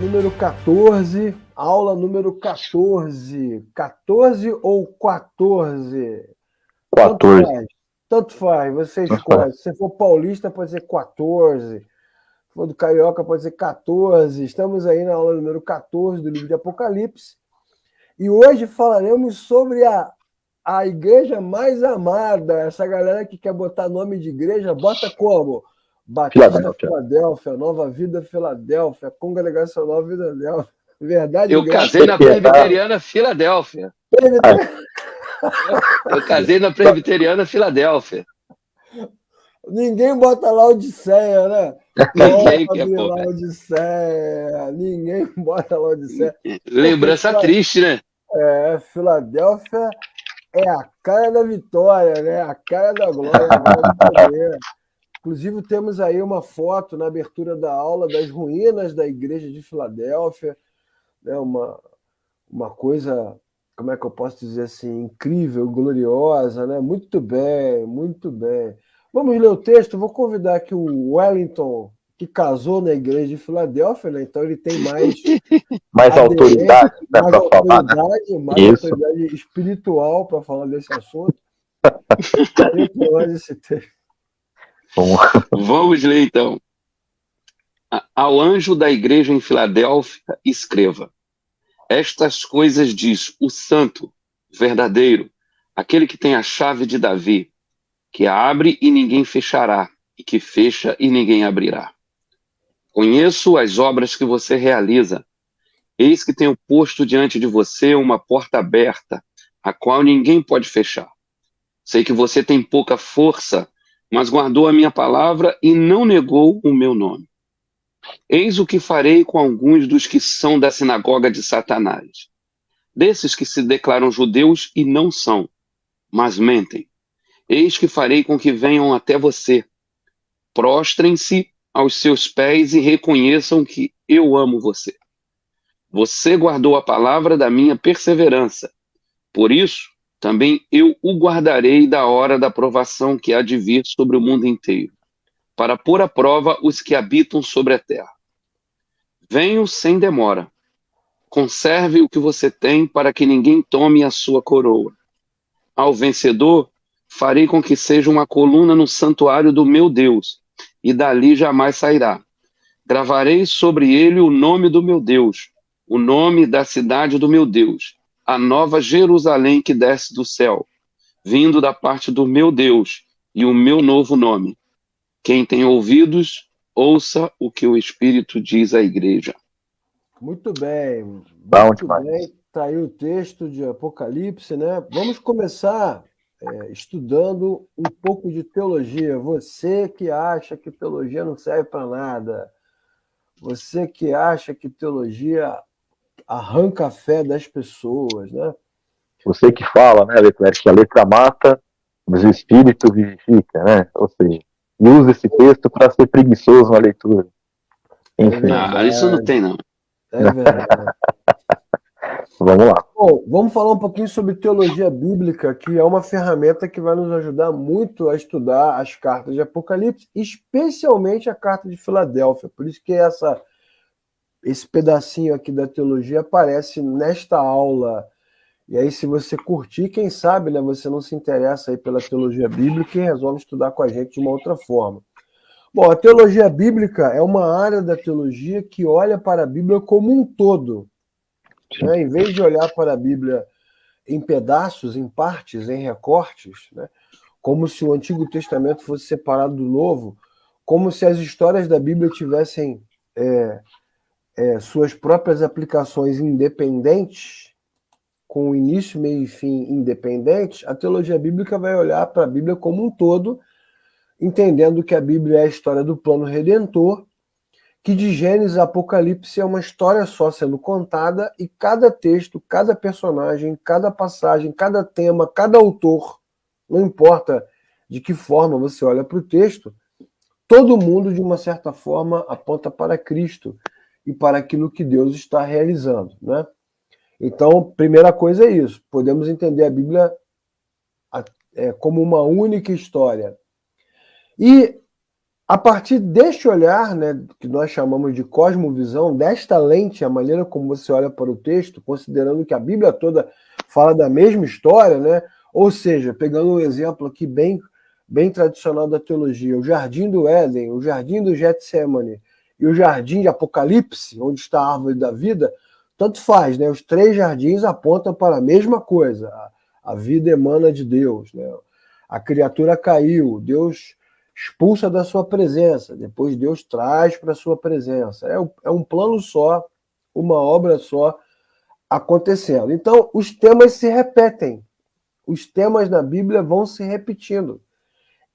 número 14, aula número 14. 14 ou 14? 14. Tanto faz, você escolhe. Se você for paulista, pode ser 14. Se for do carioca, pode ser 14. Estamos aí na aula número 14 do livro de Apocalipse. E hoje falaremos sobre a igreja mais amada. Essa galera que quer botar nome de igreja, bota como? Batista Filadélfia, Nova Vida Filadélfia, Congregacional Filadélfia. Verdade, Eu casei na Presbiteriana Filadélfia. Eu casei na Presbiteriana Filadélfia. Ninguém bota Laodiceia, né? Ninguém quer, pô. Laodiceia. Ninguém bota Laodiceia. Lembrança triste, né? Filadélfia é a cara da vitória, né? A cara da glória. Inclusive, temos aí uma foto na abertura da aula das ruínas da igreja de Filadélfia, né? Uma coisa, como é que eu posso dizer assim, incrível, gloriosa, né? Muito bem, muito bem. Vamos ler o texto. Vou convidar aqui o Wellington, que casou na igreja de Filadélfia, né? Então ele tem mais autoridade, né, mais autoridade espiritual para falar desse assunto. Esse texto. Vamos ler então. Ao anjo da igreja em Filadélfia, escreva: estas coisas diz o santo, verdadeiro, aquele que tem a chave de Davi, que abre e ninguém fechará, e que fecha e ninguém abrirá. Conheço as obras que você realiza. Eis que tenho posto diante de você uma porta aberta, a qual ninguém pode fechar. Sei que você tem pouca força, mas guardou a minha palavra e não negou o meu nome. Eis o que farei com alguns dos que são da sinagoga de Satanás, desses que se declaram judeus e não são, mas mentem. Eis que farei com que venham até você, prostrem-se aos seus pés e reconheçam que eu amo você. Você guardou a palavra da minha perseverança, por isso também eu o guardarei da hora da provação que há de vir sobre o mundo inteiro, para pôr à prova os que habitam sobre a terra. Venho sem demora. Conserve o que você tem para que ninguém tome a sua coroa. Ao vencedor, farei com que seja uma coluna no santuário do meu Deus, e dali jamais sairá. Gravarei sobre ele o nome do meu Deus, o nome da cidade do meu Deus, a nova Jerusalém que desce do céu, vindo da parte do meu Deus, e o meu novo nome. Quem tem ouvidos, ouça o que o Espírito diz à igreja. Muito bem. Muito bem. Está aí o texto de Apocalipse, né? Vamos começar estudando um pouco de teologia. Você que acha que teologia não serve para nada, você que acha que teologia arranca a fé das pessoas, né? Você que fala, né, Leclerc, que a letra mata, mas o espírito vivifica, né? Ou seja, usa esse texto para ser preguiçoso na leitura. Enfim. Isso não tem, não. É verdade. Vamos lá. Bom, vamos falar um pouquinho sobre teologia bíblica, que é uma ferramenta que vai nos ajudar muito a estudar as cartas de Apocalipse, especialmente a carta de Filadélfia. Por isso que esse pedacinho aqui da teologia aparece nesta aula. E aí, se você curtir, quem sabe, né, você não se interessa aí pela teologia bíblica e resolve estudar com a gente de uma outra forma. Bom, a teologia bíblica é uma área da teologia que olha para a Bíblia como um todo. Né? Em vez de olhar para a Bíblia em pedaços, em partes, em recortes, né? Como se o Antigo Testamento fosse separado do Novo, como se as histórias da Bíblia tivessem suas próprias aplicações independentes, com início, meio e fim independentes, a teologia bíblica vai olhar para a Bíblia como um todo, entendendo que a Bíblia é a história do plano redentor, que de Gênesis a Apocalipse é uma história só sendo contada, e cada texto, cada personagem, cada passagem, cada tema, cada autor, não importa de que forma você olha para o texto, todo mundo, de uma certa forma, aponta para Cristo e para aquilo que Deus está realizando, né? Então, primeira coisa é isso. Podemos entender a Bíblia como uma única história. E A partir deste olhar, né, que nós chamamos de cosmovisão, desta lente, a maneira como você olha para o texto, considerando que a Bíblia toda fala da mesma história, né? Ou seja, pegando um exemplo aqui bem tradicional da teologia, o Jardim do Éden, o Jardim do Getsêmani e o Jardim de Apocalipse, onde está a árvore da vida, tanto faz, né? Os três jardins apontam para a mesma coisa. A vida emana de Deus, né? A criatura caiu, Deus expulsa da sua presença, depois Deus traz para a sua presença. É um plano só, uma obra só acontecendo. Então, os temas se repetem. Os temas na Bíblia vão se repetindo.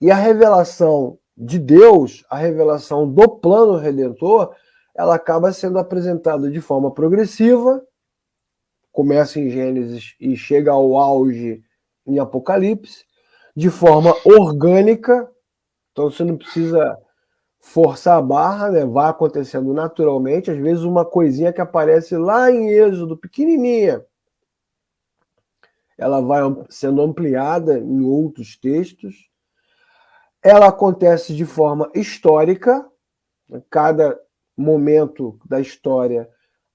E a revelação de Deus, a revelação do plano redentor, ela acaba sendo apresentada de forma progressiva, começa em Gênesis e chega ao auge em Apocalipse, de forma orgânica. Então você não precisa forçar a barra, né? Vai acontecendo naturalmente. Às vezes uma coisinha que aparece lá em Êxodo, pequenininha, ela vai sendo ampliada em outros textos. Ela acontece de forma histórica. Cada momento da história,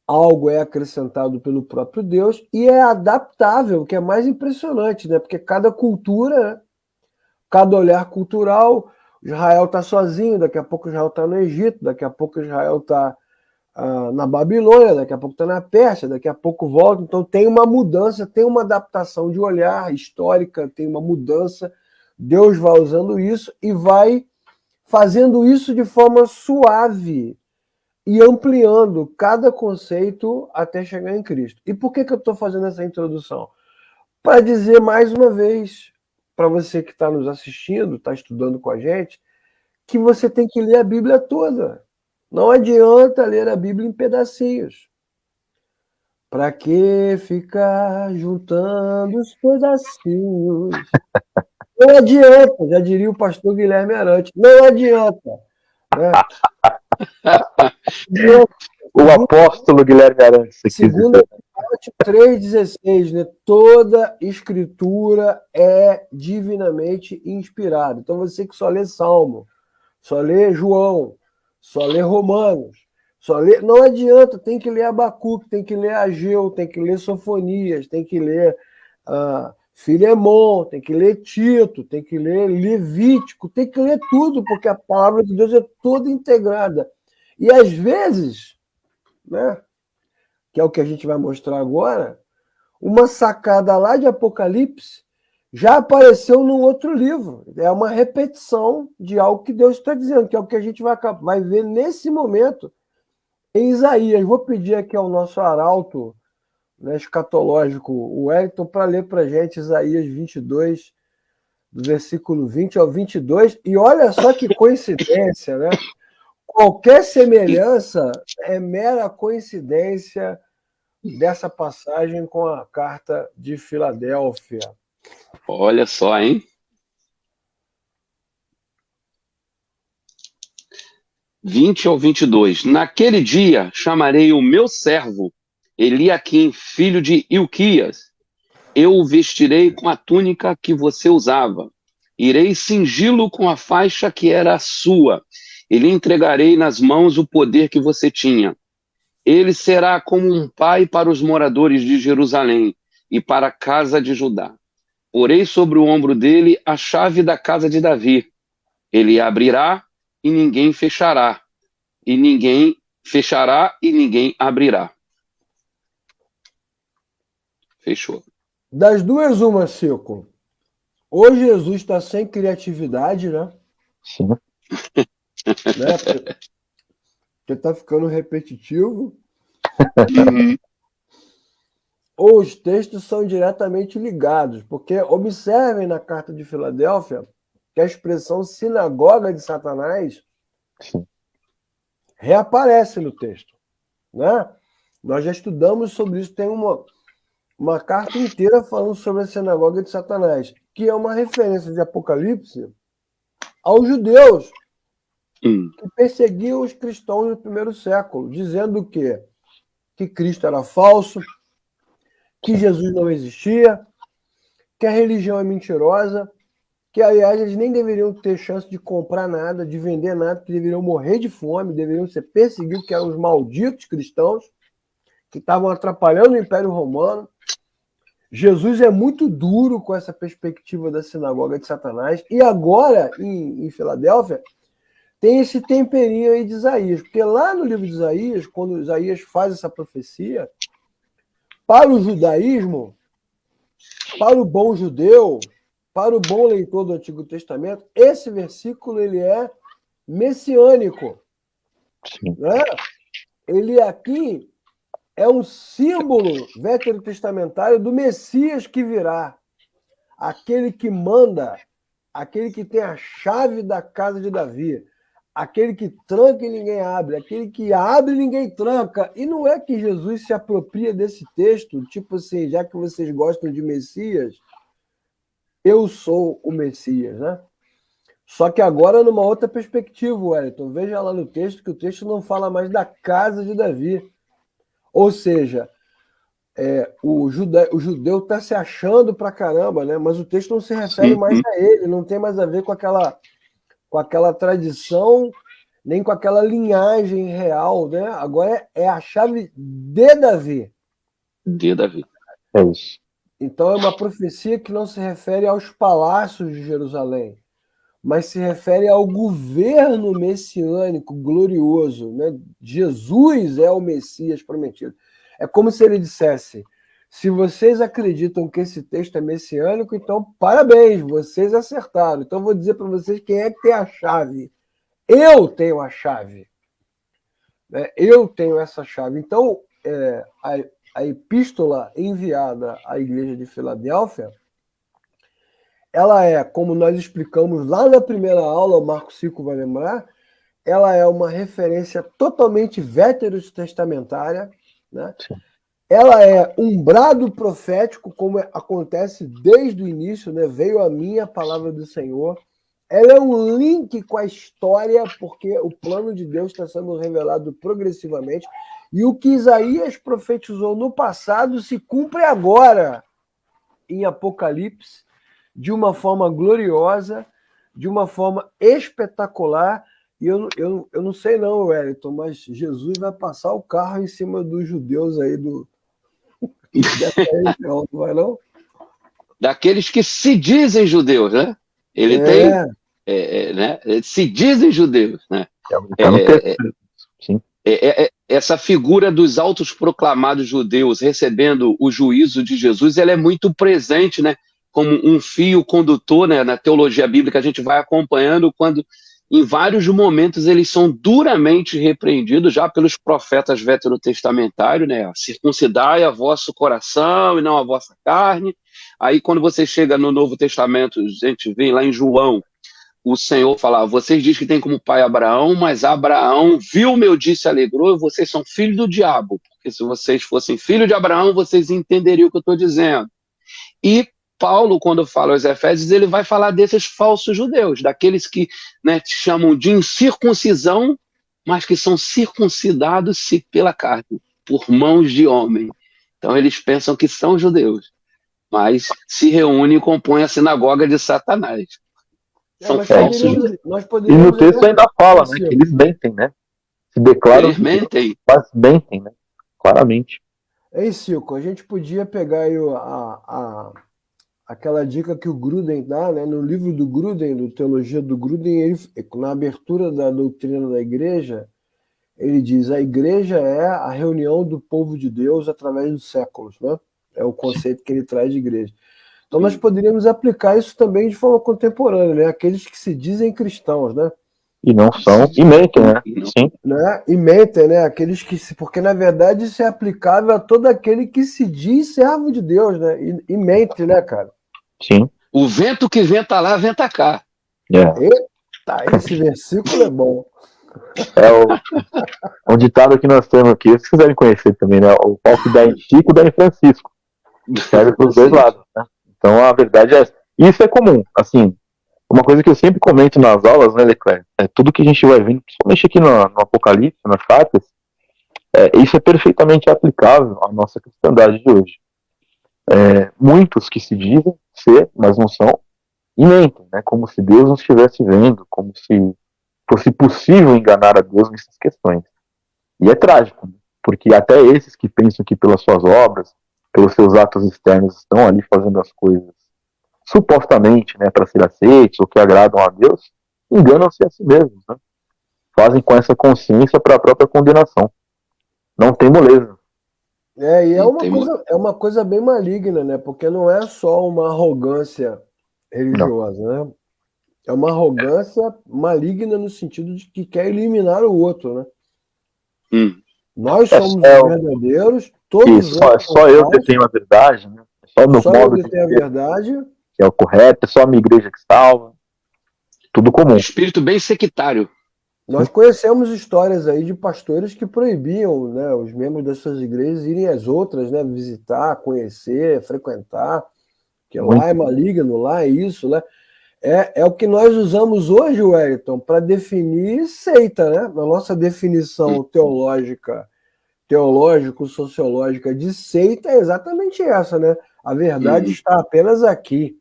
algo é acrescentado pelo próprio Deus e é adaptável, o que é mais impressionante, né? Porque cada cultura, cada olhar cultural, Israel está sozinho, daqui a pouco Israel está no Egito, daqui a pouco Israel está na Babilônia, daqui a pouco está na Pérsia, daqui a pouco volta. Então tem uma mudança, tem uma adaptação de olhar histórica, tem uma mudança. Deus vai usando isso e vai fazendo isso de forma suave e ampliando cada conceito até chegar em Cristo. E por que eu estou fazendo essa introdução? Para dizer mais uma vez, para você que está nos assistindo, está estudando com a gente, que você tem que ler a Bíblia toda. Não adianta ler a Bíblia em pedacinhos. Para que ficar juntando os pedacinhos? Não adianta, já diria o pastor Guilherme Arantes. Não adianta. Né? O apóstolo Guilherme Arantes. Segundo Timóteo 3,16, né? Toda escritura é divinamente inspirada. Então você que só lê Salmo, só lê João, só lê Romanos, só lê... Não adianta, tem que ler Abacuque, tem que ler Ageu, tem que ler Sofonias, tem que ler Filemon, tem que ler Tito, tem que ler Levítico, tem que ler tudo, porque a palavra de Deus é toda integrada. E às vezes, né, que é o que a gente vai mostrar agora, uma sacada lá de Apocalipse já apareceu num outro livro. É uma repetição de algo que Deus está dizendo, que é o que a gente vai ver nesse momento em Isaías. Vou pedir aqui ao nosso arauto, né, escatológico, o Wellington, para ler para a gente Isaías 22, do versículo 20 ao 22. E olha só que coincidência, né? Qualquer semelhança é mera coincidência dessa passagem com a carta de Filadélfia. Olha só, hein? (20 ao 22). Naquele dia chamarei o meu servo Eliaquim, filho de Hilquias. Eu o vestirei com a túnica que você usava. Irei cingi-lo com a faixa que era a sua. E lhe entregarei nas mãos o poder que você tinha. Ele será como um pai para os moradores de Jerusalém e para a casa de Judá. Porei sobre o ombro dele a chave da casa de Davi. Ele abrirá e ninguém fechará. E ninguém fechará e ninguém abrirá. Fechou. Das duas, uma, Cico. Ou Jesus está sem criatividade, né? Sim. Né? Porque está ficando repetitivo. Ou os textos são diretamente ligados. Porque observem na carta de Filadélfia que a expressão sinagoga de Satanás Sim. reaparece no texto. Né? Nós já estudamos sobre isso. Tem uma carta inteira falando sobre a sinagoga de Satanás, que é uma referência de Apocalipse aos judeus que perseguiam os cristãos no primeiro século, dizendo que Cristo era falso, que Jesus não existia, que a religião é mentirosa, que, aliás, eles nem deveriam ter chance de comprar nada, de vender nada, que deveriam morrer de fome, deveriam ser perseguidos, que eram os malditos cristãos, que estavam atrapalhando o Império Romano. Jesus é muito duro com essa perspectiva da sinagoga de Satanás. E agora, em Filadélfia, tem esse temperinho aí de Isaías. Porque lá no livro de Isaías, quando Isaías faz essa profecia, para o judaísmo, para o bom judeu, para o bom leitor do Antigo Testamento, esse versículo ele é messiânico. Né? Ele aqui é um símbolo veterotestamentário do Messias que virá. Aquele que manda, aquele que tem a chave da casa de Davi, aquele que tranca e ninguém abre, aquele que abre e ninguém tranca. E não é que Jesus se apropria desse texto, tipo assim, já que vocês gostam de Messias, eu sou o Messias, né? Só que agora numa outra perspectiva, Wellington. Veja lá no texto que o texto não fala mais da casa de Davi. Ou seja, o judeu está se achando pra caramba, né? Mas o texto não se refere mais a ele, não tem mais a ver com aquela tradição, nem com aquela linhagem real, né? Agora é a chave de Davi. De Davi. É isso. Então é uma profecia que não se refere aos palácios de Jerusalém, mas se refere ao governo messiânico glorioso, né? Jesus é o Messias prometido. É como se ele dissesse: se vocês acreditam que esse texto é messiânico, então parabéns, vocês acertaram. Então vou dizer para vocês quem é que tem a chave. Eu tenho a chave. Né? Eu tenho essa chave. Então, a epístola enviada à igreja de Filadélfia, ela é, como nós explicamos lá na primeira aula, o Marco Cico vai lembrar, ela é uma referência totalmente veterotestamentária, né? Ela é um brado profético, como acontece desde o início, né? Veio a mim a palavra do Senhor. Ela é um link com a história, porque o plano de Deus está sendo revelado progressivamente, e o que Isaías profetizou no passado se cumpre agora em Apocalipse, de uma forma gloriosa, de uma forma espetacular. E eu não sei não, Wellington, mas Jesus vai passar o carro em cima dos judeus aí dessa região, não vai não? Daqueles que se dizem judeus, né? Ele tem, né? Se dizem judeus, né? Sim. Essa figura dos autoproclamados judeus recebendo o juízo de Jesus, ela é muito presente, né? Como um fio condutor, né? Na teologia bíblica, a gente vai acompanhando quando, em vários momentos, eles são duramente repreendidos já pelos profetas veterotestamentários, né? Circuncidai a vosso coração e não a vossa carne. Aí, quando você chega no Novo Testamento, a gente vê lá em João, o Senhor fala: vocês dizem que tem como pai Abraão, mas Abraão viu meu dia e se alegrou, e vocês são filhos do diabo, porque se vocês fossem filhos de Abraão, vocês entenderiam o que eu estou dizendo. E Paulo, quando fala aos Efésios, ele vai falar desses falsos judeus, daqueles que, né, te chamam de incircuncisão, mas que são circuncidados pela carne, por mãos de homem. Então eles pensam que são judeus, mas se reúnem e compõem a sinagoga de Satanás. São falsos judeus. E no texto ainda fala, né, que eles mentem, né? Se declaram, eles mentem, mas mentem, né? Claramente. É isso, Silco. A gente podia pegar aí aquela dica que o Gruden dá, né? No livro do Gruden, do Teologia do Gruden, ele, na abertura da doutrina da igreja, ele diz: a igreja é a reunião do povo de Deus através dos séculos, né? É o conceito que ele traz de igreja. Então nós poderíamos aplicar isso também de forma contemporânea, né? Aqueles que se dizem cristãos, né? E não são, e mentem, né? Sim. Né? E mentem, né? Aqueles que porque na verdade isso é aplicável a todo aquele que se diz servo de Deus, né? E mente, né, cara? Sim. O vento que venta lá, venta cá. Eita, esse versículo é bom. É um ditado que nós temos aqui, se quiserem conhecer também, né? O pau que dá em Chico, dá em Francisco. Serve para os dois lados, né? Então a verdade é essa. Isso é comum, assim, uma coisa que eu sempre comento nas aulas, né, Leclerc, é tudo que a gente vai vendo, principalmente aqui no Apocalipse, nas cartas, isso é perfeitamente aplicável à nossa cristandade de hoje. Muitos que se dizem ser, mas não são, e mentem, né? Como se Deus não estivesse vendo, como se fosse possível enganar a Deus nessas questões. E é trágico, né? Porque até esses que pensam que pelas suas obras, pelos seus atos externos, estão ali fazendo as coisas supostamente, né, para ser aceitos ou que agradam a Deus, enganam-se a si mesmos, né? Fazem com essa consciência para a própria condenação. Não tem moleza. E Não tem é uma coisa bem maligna, né? Porque não é só uma arrogância Não. religiosa, né? É uma arrogância maligna no sentido de que quer eliminar o outro, né? Nós É somos os verdadeiros, todos os outros são só eu falsos, detenho a verdade, né? É só o meu só eu modo de detenho a ver verdade. que é o correto, é só a minha igreja que salva. Tudo comum. Espírito bem sectário. Nós conhecemos histórias aí de pastores que proibiam, né, os membros das suas igrejas irem às outras, né, visitar, conhecer, frequentar, que lá é maligno, lá é isso, né? É o que nós usamos hoje, Wellington, para definir seita, né? Na nossa definição teológico-sociológica de seita é exatamente essa, né? A verdade está apenas aqui,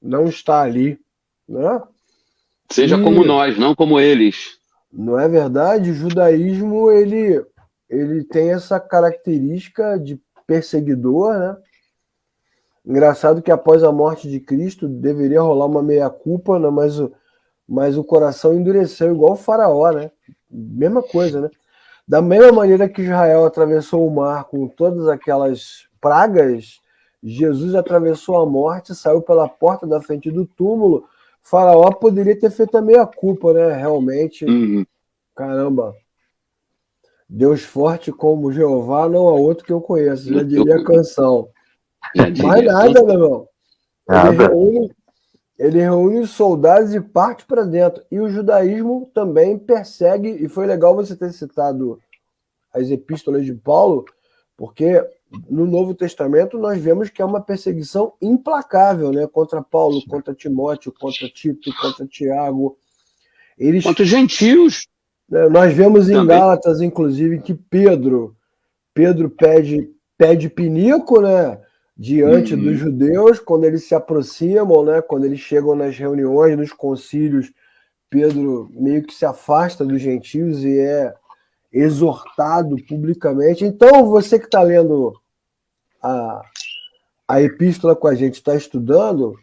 não está ali, né? Seja como E nós, não como eles. não é verdade? O judaísmo ele tem essa característica de perseguidor, né? Engraçado que após a morte de Cristo deveria rolar uma meia-culpa, né? Mas o coração endureceu igual o faraó, né? Mesma coisa, né? Da mesma maneira que Israel atravessou o mar com todas aquelas pragas, Jesus atravessou a morte, saiu pela porta da frente do túmulo. Faraó poderia ter feito a meia-culpa, né? Realmente, caramba, Deus forte como Jeová não há outro que eu conheço, já diria a canção. Mais nada, meu irmão. Ele reúne os soldados e parte para dentro. E o judaísmo também persegue, e foi legal você ter citado as epístolas de Paulo, porque no Novo Testamento nós vemos que é uma perseguição implacável, né? Contra Paulo, contra Timóteo, contra Tito, contra Tiago. Contra os gentios. Nós vemos em também. Gálatas, inclusive, que Pedro pede pinico, né? Diante dos judeus, quando eles se aproximam, né? Quando eles chegam nas reuniões, nos concílios, Pedro meio que se afasta dos gentios e é exortado publicamente. Então, você que está lendo a epístola com a gente, está estudando,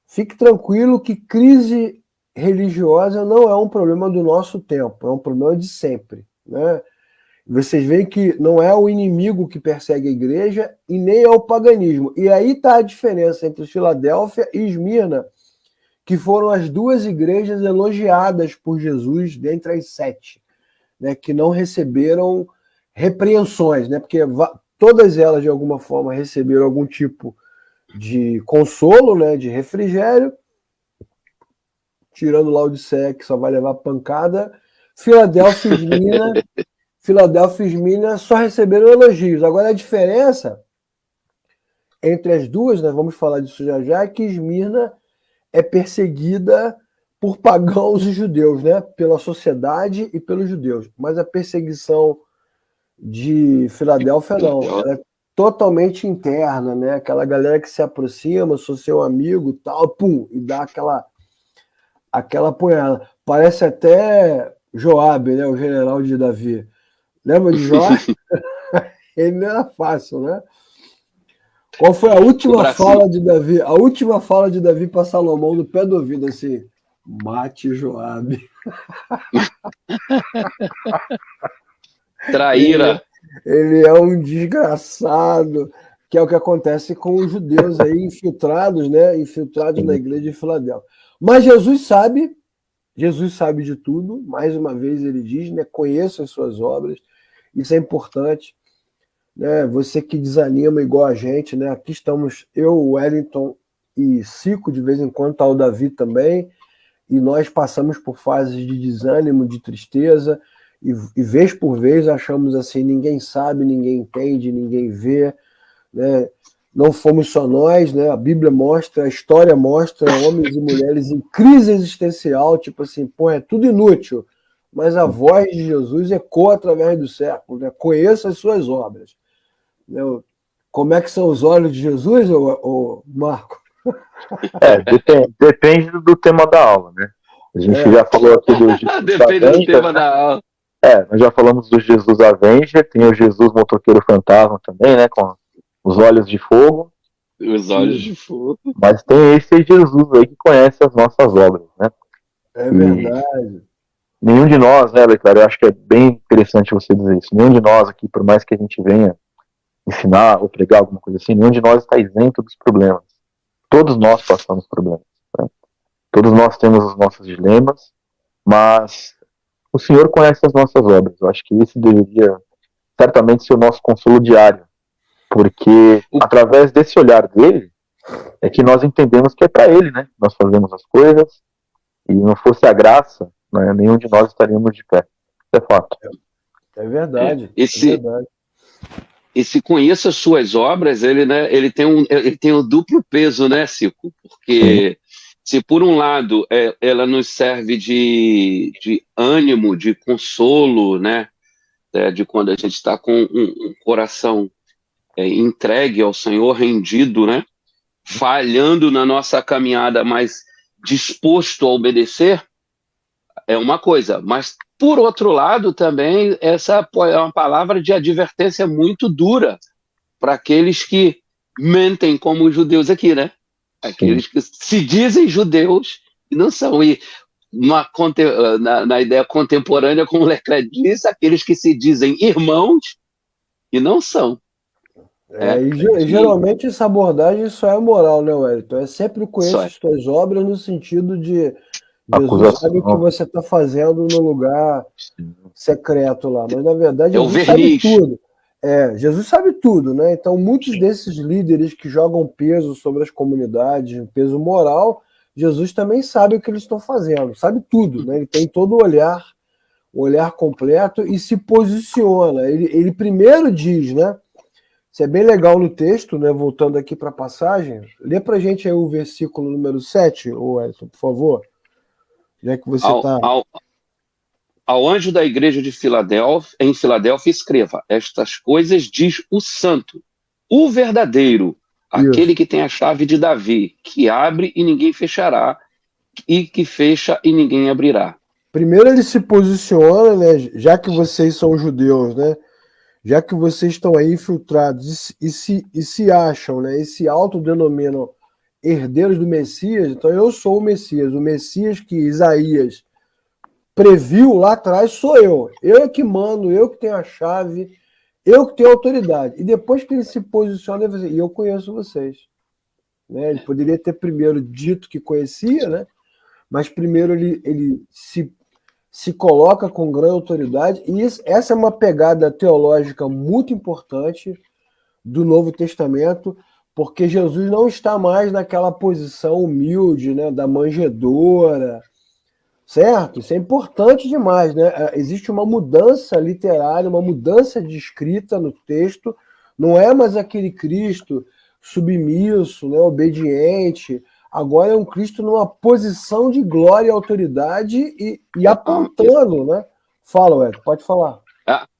fique tranquilo que crise religiosa não é um problema do nosso tempo, é um problema de sempre, né? Vocês veem que não é o inimigo que persegue a igreja e nem é o paganismo. E aí está a diferença entre Filadélfia e Esmirna, que foram as duas igrejas elogiadas por Jesus dentre as 7, né, que não receberam repreensões, né, porque todas elas, de alguma forma, receberam algum tipo de consolo, né, de refrigério, tirando Laodiceia, que só vai levar pancada. Filadélfia e Esmirna só receberam elogios. Agora, a diferença entre as duas, né, vamos falar disso já já, é que Esmirna é perseguida por pagãos e judeus, né, pela sociedade e pelos judeus. Mas a perseguição de Filadélfia não, ela é totalmente interna, né? Aquela galera que se aproxima, sou seu amigo, tal, pum, e dá aquela apunhada. Parece até Joabe, né, o general de Davi. Lembra de Jó? Ele não era fácil, né? Qual foi a última fala de Davi? A última fala de Davi para Salomão no pé do ouvido, assim: mate Joabe. Traíra. Ele é um desgraçado, que é o que acontece com os judeus aí infiltrados, né? Infiltrados na igreja de Filadélfia. Mas Jesus sabe de tudo. Mais uma vez ele diz, né? Conheça as suas obras. Isso é importante, né? Você que desanima igual a gente, né? Aqui estamos eu, Wellington e Cico, de vez em quando está o Davi também, e nós passamos por fases de desânimo, de tristeza, e vez por vez achamos assim, ninguém sabe, ninguém entende, ninguém vê, né? Não fomos só nós, né? A Bíblia mostra, a história mostra homens e mulheres em crise existencial, tipo assim, pô, é tudo inútil, mas a voz de Jesus ecoa através do século, né? Conheça as suas obras. Né? Como é que são os olhos de Jesus, ô Marco? Depende do tema da aula, né? A gente já falou aqui do Jesus Depende do Avenger, tema da aula. nós já falamos do Jesus Avenger, tem o Jesus Motoqueiro Fantasma também, né? Com os olhos de fogo. Os olhos de fogo. Mas tem esse Jesus aí que conhece as nossas obras, né? É verdade. Nenhum de nós, né, Leclerc, eu acho que é bem interessante você dizer isso. Nenhum de nós aqui, por mais que a gente venha ensinar ou pregar alguma coisa assim, nenhum de nós está isento dos problemas. Todos nós passamos problemas. Né? Todos nós temos os nossos dilemas, mas o Senhor conhece as nossas obras. Eu acho que esse deveria certamente ser o nosso consolo diário, porque através desse olhar dele é que nós entendemos que é para ele, né? Nós fazemos as coisas, e não fosse a graça, né, nenhum de nós estaríamos de pé. Isso é fato. É verdade. Esse conheça as suas obras, ele tem um duplo peso, né, Cico? Porque se por um lado ela nos serve de ânimo, de consolo, né, de quando a gente está com um coração entregue ao Senhor, rendido, né, falhando na nossa caminhada, mas disposto a obedecer, é uma coisa, mas por outro lado também essa é uma palavra de advertência muito dura para aqueles que mentem como os judeus aqui, né? Aqueles que se dizem judeus e não são. E na ideia contemporânea, como o Leclerc disse, aqueles que se dizem irmãos e não são. Geralmente essa abordagem só é moral, né, Wellington? É sempre conheça as tuas obras no sentido de Jesus sabe o que você está fazendo no lugar secreto lá, mas na verdade Jesus sabe tudo. Jesus sabe tudo, né? Então muitos desses líderes que jogam peso sobre as comunidades, peso moral, Jesus também sabe o que eles estão fazendo, sabe tudo, né? Ele tem todo o olhar completo e se posiciona. Ele primeiro diz, né? Isso é bem legal no texto, né? Voltando aqui para a passagem, lê para a gente aí o versículo número 7, Wellington, por favor. Já que você está... Ao anjo da igreja de Filadélfia, em Filadélfia, escreva: estas coisas diz o santo, o verdadeiro, aquele que tem a chave de Davi, que abre e ninguém fechará, e que fecha e ninguém abrirá. Primeiro ele se posiciona, né? Já que vocês são judeus, né? Já que vocês estão aí infiltrados e se acham, né? E se autodenominam herdeiros do Messias, então eu sou o Messias que Isaías previu lá atrás sou eu é que mando, eu que tenho a chave, eu que tenho autoridade. E depois que ele se posiciona, ele diz, e eu conheço vocês. Né? Ele poderia ter primeiro dito que conhecia, né? Mas primeiro ele se coloca com grande autoridade, e essa é uma pegada teológica muito importante do Novo Testamento, porque Jesus não está mais naquela posição humilde, né, da manjedoura, certo? Isso é importante demais, né? Existe uma mudança literária, uma mudança de escrita no texto, não é mais aquele Cristo submisso, né, obediente, agora é um Cristo numa posição de glória e autoridade e apontando, né? Fala, Ed, pode falar.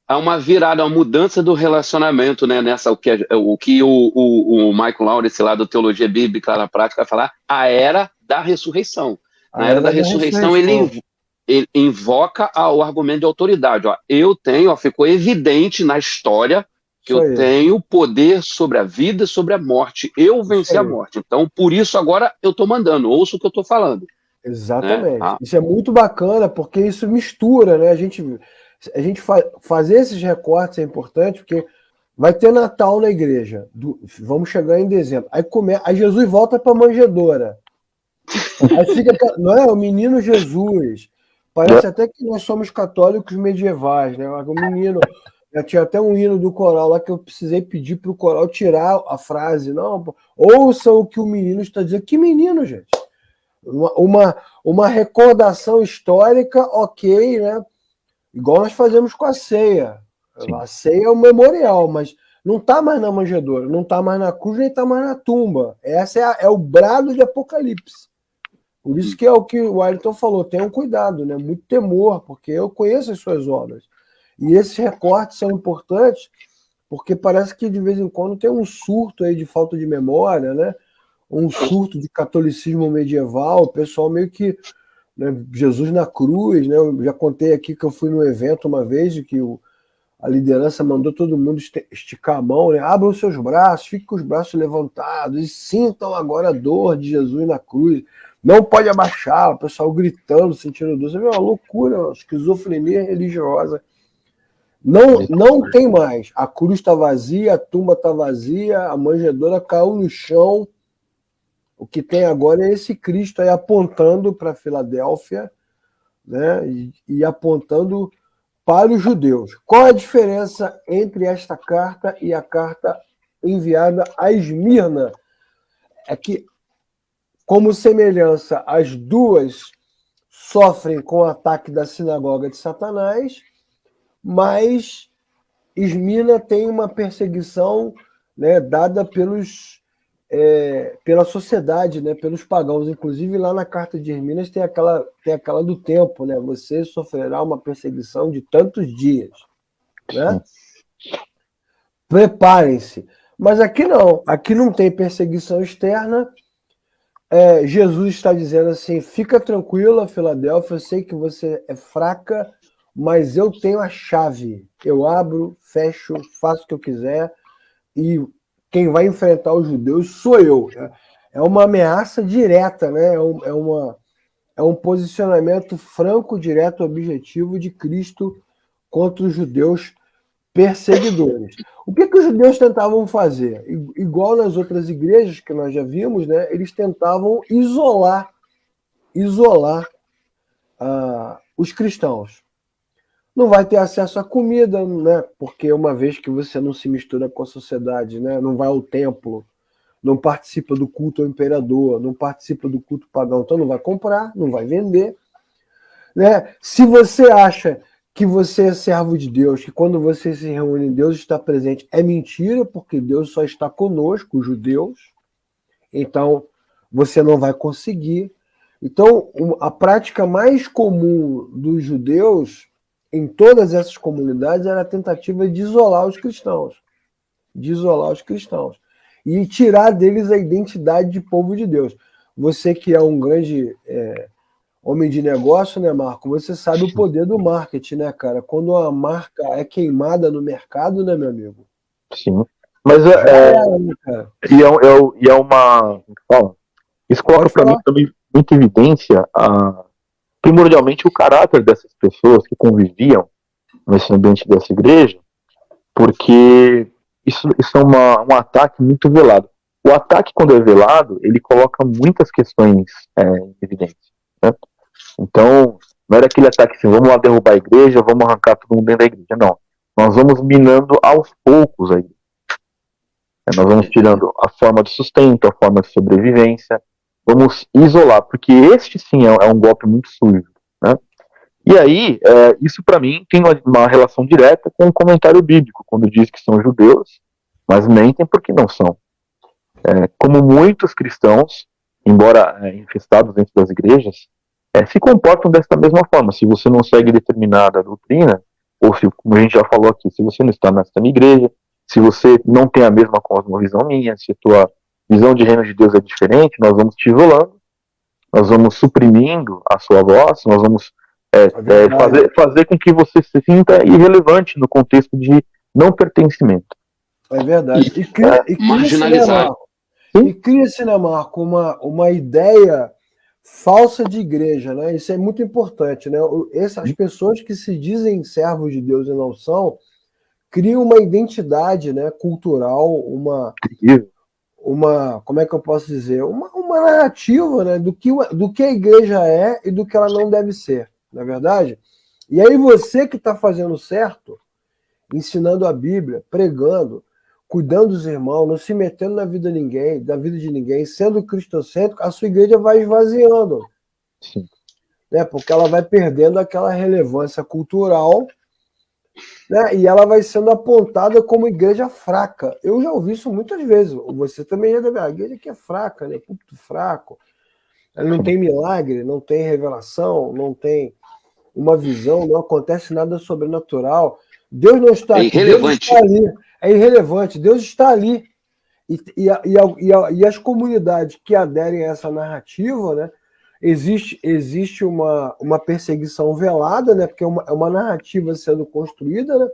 Há uma virada, uma mudança do relacionamento, né? Nessa, o que o Michael Lawrence lá do Teologia Bíblica na Prática vai falar, a era da ressurreição. Na era da ressurreição, ele invoca o argumento de autoridade. Ó, eu tenho, ficou evidente na história que eu tenho poder sobre a vida, sobre a morte. Eu venci a morte. Então, por isso, agora eu estou mandando. Ouça o que eu estou falando. Exatamente. Né? Isso é muito bacana, porque isso mistura, né? A gente fazer esses recortes é importante, porque vai ter Natal na igreja. Vamos chegar em dezembro. Aí Jesus volta para a manjedoura. Aí fica, não é? O menino Jesus. Parece até que nós somos católicos medievais, né? O menino... Tinha até um hino do coral lá que eu precisei pedir para o coral tirar a frase. Não, ouçam o que o menino está dizendo. Que menino, gente? Uma recordação histórica, ok, né? Igual nós fazemos com a ceia. Sim. A ceia é um memorial, mas não está mais na manjedoura, não está mais na cruz, nem está mais na tumba. Essa é o brado de Apocalipse. Por isso que é o que o Wellington falou, tenham cuidado, né? Muito temor, porque eu conheço as suas obras. E esses recortes são importantes porque parece que de vez em quando tem um surto aí de falta de memória, né? um surto de catolicismo medieval, o pessoal meio que, né, Jesus na cruz, né? Eu já contei aqui que eu fui num evento uma vez e que a liderança mandou todo mundo esticar a mão, né? Abram os seus braços, fiquem com os braços levantados e sintam agora a dor de Jesus na cruz. Não pode abaixar, o pessoal gritando, sentindo dor. Isso é uma loucura, uma esquizofrenia religiosa. Não tem mais. A cruz está vazia, a tumba está vazia, a manjedoura caiu no chão. O que tem agora é esse Cristo aí apontando para Filadélfia, né? E apontando para os judeus. Qual a diferença entre esta carta e a carta enviada a Esmirna? É que, como semelhança, as duas sofrem com o ataque da sinagoga de Satanás, mas Esmirna tem uma perseguição, né, dada pela sociedade, né, pelos pagãos. Inclusive, lá na carta de Esmirna tem aquela do tempo, né? Você sofrerá uma perseguição de tantos dias, né? Preparem-se. Mas aqui não tem perseguição externa. Jesus está dizendo assim: fica tranquila, Filadélfia, eu sei que você é fraca, mas eu tenho a chave. Eu abro, fecho, faço o que eu quiser, e quem vai enfrentar os judeus sou eu. É uma ameaça direta, né? É um posicionamento franco, direto, objetivo de Cristo contra os judeus perseguidores. O que os judeus tentavam fazer? Igual nas outras igrejas que nós já vimos, né? Eles tentavam isolar os cristãos. Não vai ter acesso à comida, né? Porque uma vez que você não se mistura com a sociedade, né? Não vai ao templo, não participa do culto ao imperador, não participa do culto pagão, então não vai comprar, não vai vender, né? Se você acha que você é servo de Deus, que quando você se reúne, Deus está presente, é mentira, porque Deus só está conosco, os judeus, então você não vai conseguir. Então, a prática mais comum dos judeus em todas essas comunidades era a tentativa de isolar os cristãos. E tirar deles a identidade de povo de Deus. Você que é um grande homem de negócio, né, Marco? Você sabe o poder do marketing, né, cara? Quando a marca é queimada no mercado, né, meu amigo? Sim. Mas é uma. Fala, isso coloca para mim também muita evidência primordialmente o caráter dessas pessoas que conviviam nesse ambiente dessa igreja, porque isso é um ataque muito velado. O ataque, quando é velado, ele coloca muitas questões em evidência, né? Então, não era aquele ataque assim, vamos lá derrubar a igreja, vamos arrancar todo mundo dentro da igreja. Não. Nós vamos minando aos poucos a igreja. Nós vamos tirando a forma de sustento, a forma de sobrevivência, vamos isolar, porque este sim é um golpe muito sujo, né? E aí, isso para mim tem uma relação direta com o comentário bíblico, quando diz que são judeus, mas mentem porque não são. Como muitos cristãos, embora infestados dentro das igrejas, se comportam dessa mesma forma. Se você não segue determinada doutrina, ou se, como a gente já falou aqui, se você não está nessa minha igreja, se você não tem a mesma cosmovisão minha, se a tua visão de reino de Deus é diferente, nós vamos te isolando, nós vamos suprimindo a sua voz, nós vamos fazer com que você se sinta irrelevante no contexto de não pertencimento. É verdade. Marginalizado. E cria-se, né, Marco, uma ideia falsa de igreja, né? Isso é muito importante, né? Essas pessoas que se dizem servos de Deus e não são, criam uma identidade, né, cultural, como é que eu posso dizer? Uma narrativa, né, do que a igreja é e do que ela não deve ser, não é verdade? E aí você que está fazendo certo, ensinando a Bíblia, pregando, cuidando dos irmãos, não se metendo da vida de ninguém, sendo cristocêntrico, a sua igreja vai esvaziando. Sim. Né? Porque ela vai perdendo aquela relevância cultural, né? E ela vai sendo apontada como igreja fraca. Eu já ouvi isso muitas vezes. Você também já deve. A igreja que é fraca, né? Muito fraco. Ela não tem milagre, não tem revelação, não tem uma visão, não acontece nada sobrenatural. Deus não está aqui. Irrelevante. Deus está ali. É irrelevante. Deus está ali. E as comunidades que aderem a essa narrativa, né? Existe uma perseguição velada, né? Porque é uma narrativa sendo construída, né?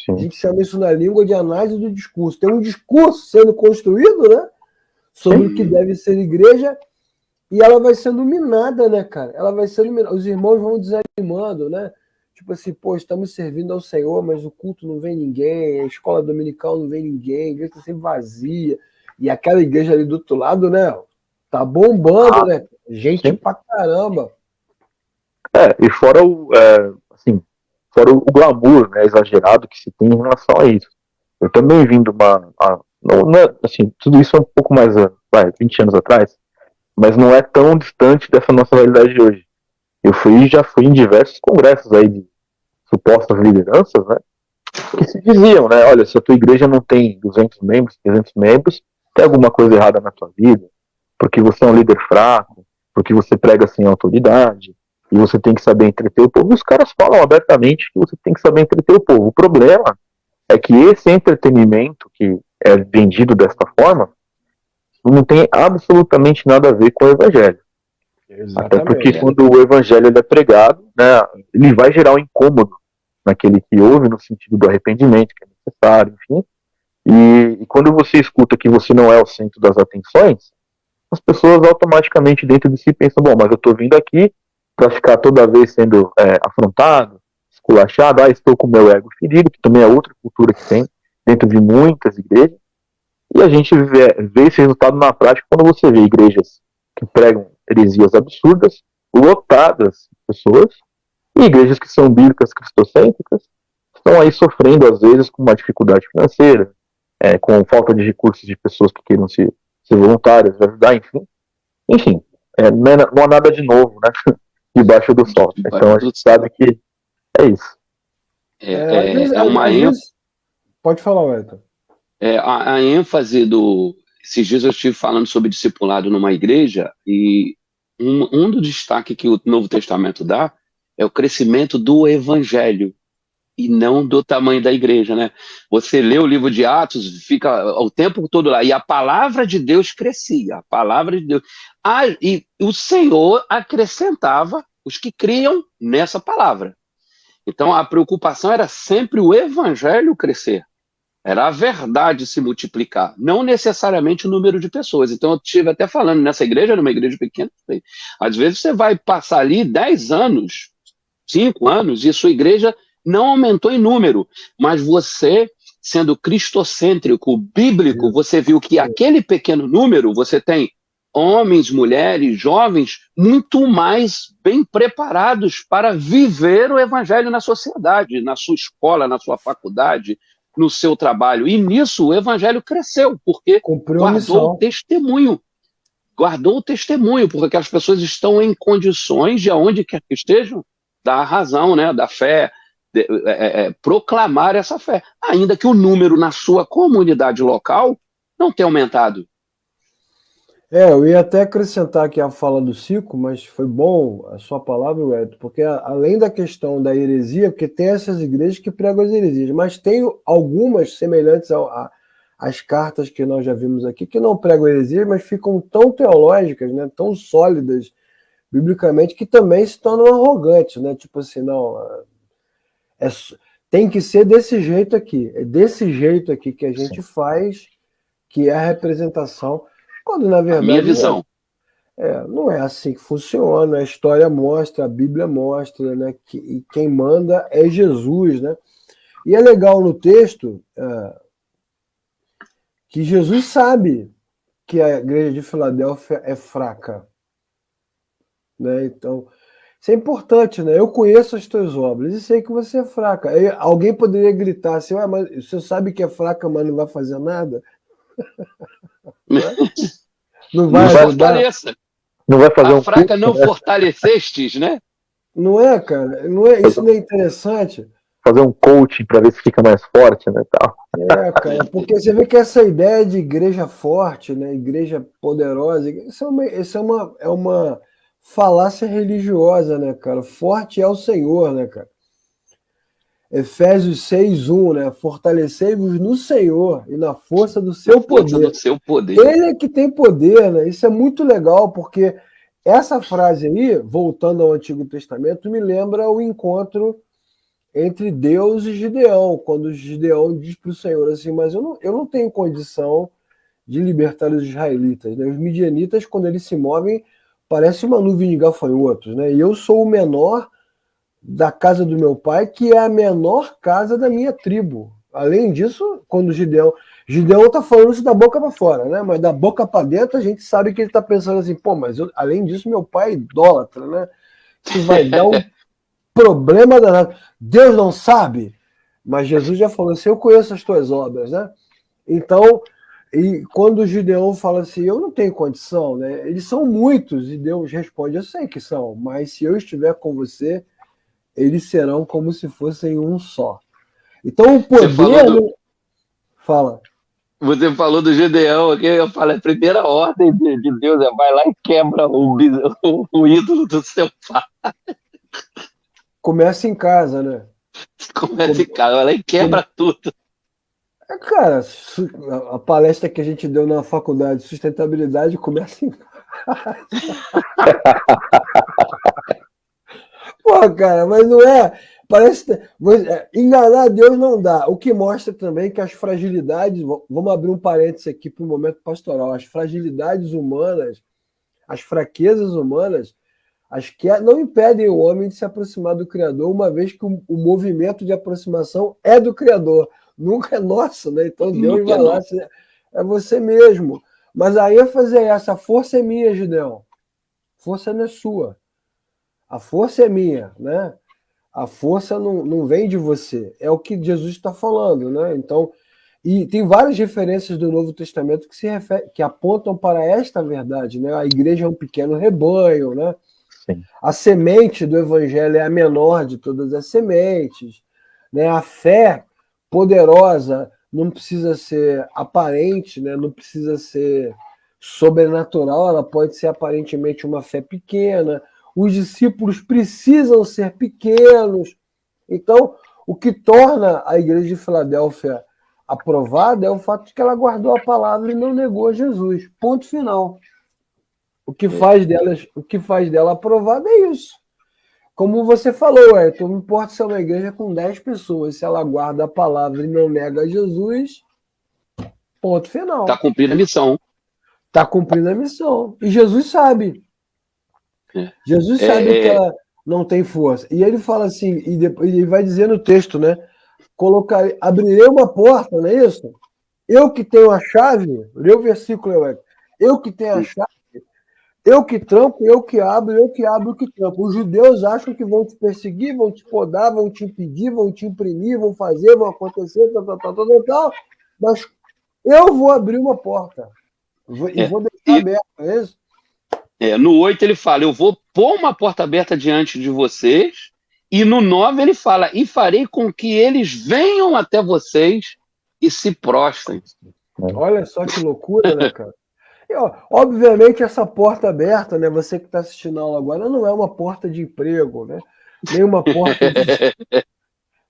A Sim. gente chama isso na língua de análise do discurso. Tem um discurso sendo construído, né? Sobre o que deve ser igreja, e ela vai sendo minada, né, cara? Ela vai sendo minada. Os irmãos vão desanimando, né? Tipo assim, pô, estamos servindo ao Senhor, mas o culto não vem ninguém, a escola dominical não vem ninguém, a igreja está sempre vazia. E aquela igreja ali do outro lado, né? Tá bombando, né? Gente Sim. pra caramba. E fora assim, fora o glamour, né, exagerado que se tem em relação a isso. Eu também vim de não é, assim, tudo isso é um pouco mais, 20 anos atrás, mas não é tão distante dessa nossa realidade de hoje. Já fui em diversos congressos aí de supostas lideranças, né, que se diziam, né, olha, se a tua igreja não tem 200 membros, 300 membros, tem alguma coisa errada na tua vida, porque você é um líder fraco, porque você prega sem autoridade, e você tem que saber entreter o povo. Os caras falam abertamente que você tem que saber entreter o povo. O problema é que esse entretenimento que é vendido desta forma não tem absolutamente nada a ver com o evangelho. Até porque Exatamente. quando o evangelho é pregado, né, ele vai gerar um incômodo naquele que ouve, no sentido do arrependimento que é necessário, enfim. E quando você escuta que você não é o centro das atenções, as pessoas automaticamente dentro de si pensam, bom, mas eu estou vindo aqui para ficar toda vez sendo afrontado, esculachado, estou com o meu ego ferido, que também é outra cultura que tem dentro de muitas igrejas, e a gente vê esse resultado na prática quando você vê igrejas que pregam heresias absurdas, lotadas de pessoas, e igrejas que são bíblicas cristocêntricas, estão aí sofrendo às vezes com uma dificuldade financeira, com falta de recursos de pessoas que queiram ser voluntárias, ajudar, enfim, não há nada de novo, né, debaixo do sol. Então a gente sabe que é isso. Uma ênfase. Pode falar, Wellington. A ênfase do. Esses dias eu estive falando sobre discipulado numa igreja, e um do destaque que o Novo Testamento dá é o crescimento do evangelho, e não do tamanho da igreja, né? Você lê o livro de Atos, fica o tempo todo lá, e a palavra de Deus crescia, a palavra de Deus. E o Senhor acrescentava os que criam nessa palavra. Então a preocupação era sempre o evangelho crescer, era a verdade se multiplicar, não necessariamente o número de pessoas. Então eu estive até falando, nessa igreja, numa igreja pequena, às vezes você vai passar ali 10 anos, 5 anos, e sua igreja não aumentou em número, mas você, sendo cristocêntrico, bíblico, você viu que aquele pequeno número, você tem homens, mulheres, jovens, muito mais bem preparados para viver o evangelho na sociedade, na sua escola, na sua faculdade, no seu trabalho. E nisso o evangelho cresceu, porque guardou o testemunho, porque as pessoas estão em condições, de aonde quer que estejam, da razão, né, da fé, proclamar essa fé, ainda que o número na sua comunidade local não tenha aumentado. Eu ia até acrescentar aqui a fala do Cico, mas foi bom a sua palavra, Edson, porque além da questão da heresia, porque tem essas igrejas que pregam as heresias, mas tem algumas semelhantes às cartas que nós já vimos aqui, que não pregam heresias, mas ficam tão teológicas, né, tão sólidas biblicamente, que também se tornam arrogantes, né? Tipo assim, não, tem que ser desse jeito aqui, é desse jeito aqui que a gente faz, que é a representação, quando na verdade a minha visão. Não é assim que funciona. A história mostra, a Bíblia mostra, né, que quem manda é Jesus, né? E é legal no texto que Jesus sabe que a igreja de Filadélfia é fraca, né? Então, isso é importante, né? Eu conheço as tuas obras e sei que você é fraca. Aí, alguém poderia gritar assim, mas você sabe que é fraca, mas não vai fazer nada? Não vai ajudar? Não vai fazer a fraca culto, não fortalecestes, né? Não é, cara? Isso não é interessante? Fazer um coaching para ver se fica mais forte, né, tal. Cara, porque você vê que essa ideia de igreja forte, né, igreja poderosa, isso é uma falácia religiosa, né, cara? Forte é o Senhor, né, cara? Efésios 6:1, né? Fortalecei-vos no Senhor e na força do seu Força poder. do seu poder. Ele é que tem poder, né? Isso é muito legal, porque essa frase aí, voltando ao Antigo Testamento, me lembra o encontro entre Deus e Gideão, quando Gideão diz para o Senhor assim, mas eu não tenho condição de libertar os israelitas, né? Os midianitas, quando eles se movem, parece uma nuvem de gafanhotos, né? E eu sou o menor da casa do meu pai, que é a menor casa da minha tribo. Além disso, quando Gideão está falando isso da boca para fora, né? Mas da boca para dentro a gente sabe que ele está pensando assim, pô, mas além disso meu pai é idólatra, né? Isso vai dar um problema danado. Deus não sabe, mas Jesus já falou assim, eu conheço as tuas obras, né? Então, e quando o Gideão fala assim, eu não tenho condição, né? Eles são muitos, e Deus responde, eu sei que são, mas se eu estiver com você, eles serão como se fossem um só. Então o poder... Fala. Você falou do Gideão aqui, eu falei, a primeira ordem de Deus é vai lá e quebra o ídolo do seu pai. Começa em casa, né? Começa em casa, vai lá e quebra tudo. Cara, a palestra que a gente deu na faculdade de sustentabilidade começa em casa. Pô, cara, mas não é. Parece. Enganar Deus não dá. O que mostra também que as fragilidades. Vamos abrir um parênteses aqui para o momento pastoral. As fragilidades humanas, as fraquezas humanas, não impedem o homem de se aproximar do Criador, uma vez que o movimento de aproximação é do Criador. Nunca é nosso, né? Então Deus vai lá, é você mesmo. Mas a ênfase é essa: a força é minha, Gideão. A força não é sua. A força é minha, né? A força não vem de você. É o que Jesus está falando, né? Então, e tem várias referências do Novo Testamento que apontam para esta verdade, né? A igreja é um pequeno rebanho, né? Sim. A semente do evangelho é a menor de todas as sementes, né? A fé poderosa não precisa ser aparente, né? Não precisa ser sobrenatural, ela pode ser aparentemente uma fé pequena. Os discípulos precisam ser pequenos. Então, o que torna a igreja de Filadélfia aprovada é o fato de que ela guardou a palavra e não negou a Jesus. Ponto final. O que faz dela aprovada é isso. Como você falou, Ayrton, não importa se é uma igreja com 10 pessoas, se ela guarda a palavra e não nega a Jesus, ponto final. Está cumprindo a missão. Está cumprindo a missão. E Jesus sabe. Jesus sabe que ela não tem força. E ele fala assim, e depois ele vai dizer no texto, né? Abrirei uma porta, não é isso? Eu que tenho a chave, lê o versículo, eu que tenho a chave, eu que tranco, eu que abro o que tranco. Os judeus acham que vão te perseguir, vão te podar, vão te impedir, vão te imprimir, vão fazer, vão acontecer, tal, mas eu vou abrir uma porta. E vou deixar aberto, não é isso? No 8 ele fala, eu vou pôr uma porta aberta diante de vocês, e no 9 ele fala, e farei com que eles venham até vocês e se prostrem. Olha só que loucura, né, cara? E, obviamente essa porta aberta, né, você que está assistindo a aula agora, não é uma porta de emprego, né? Nem uma porta de...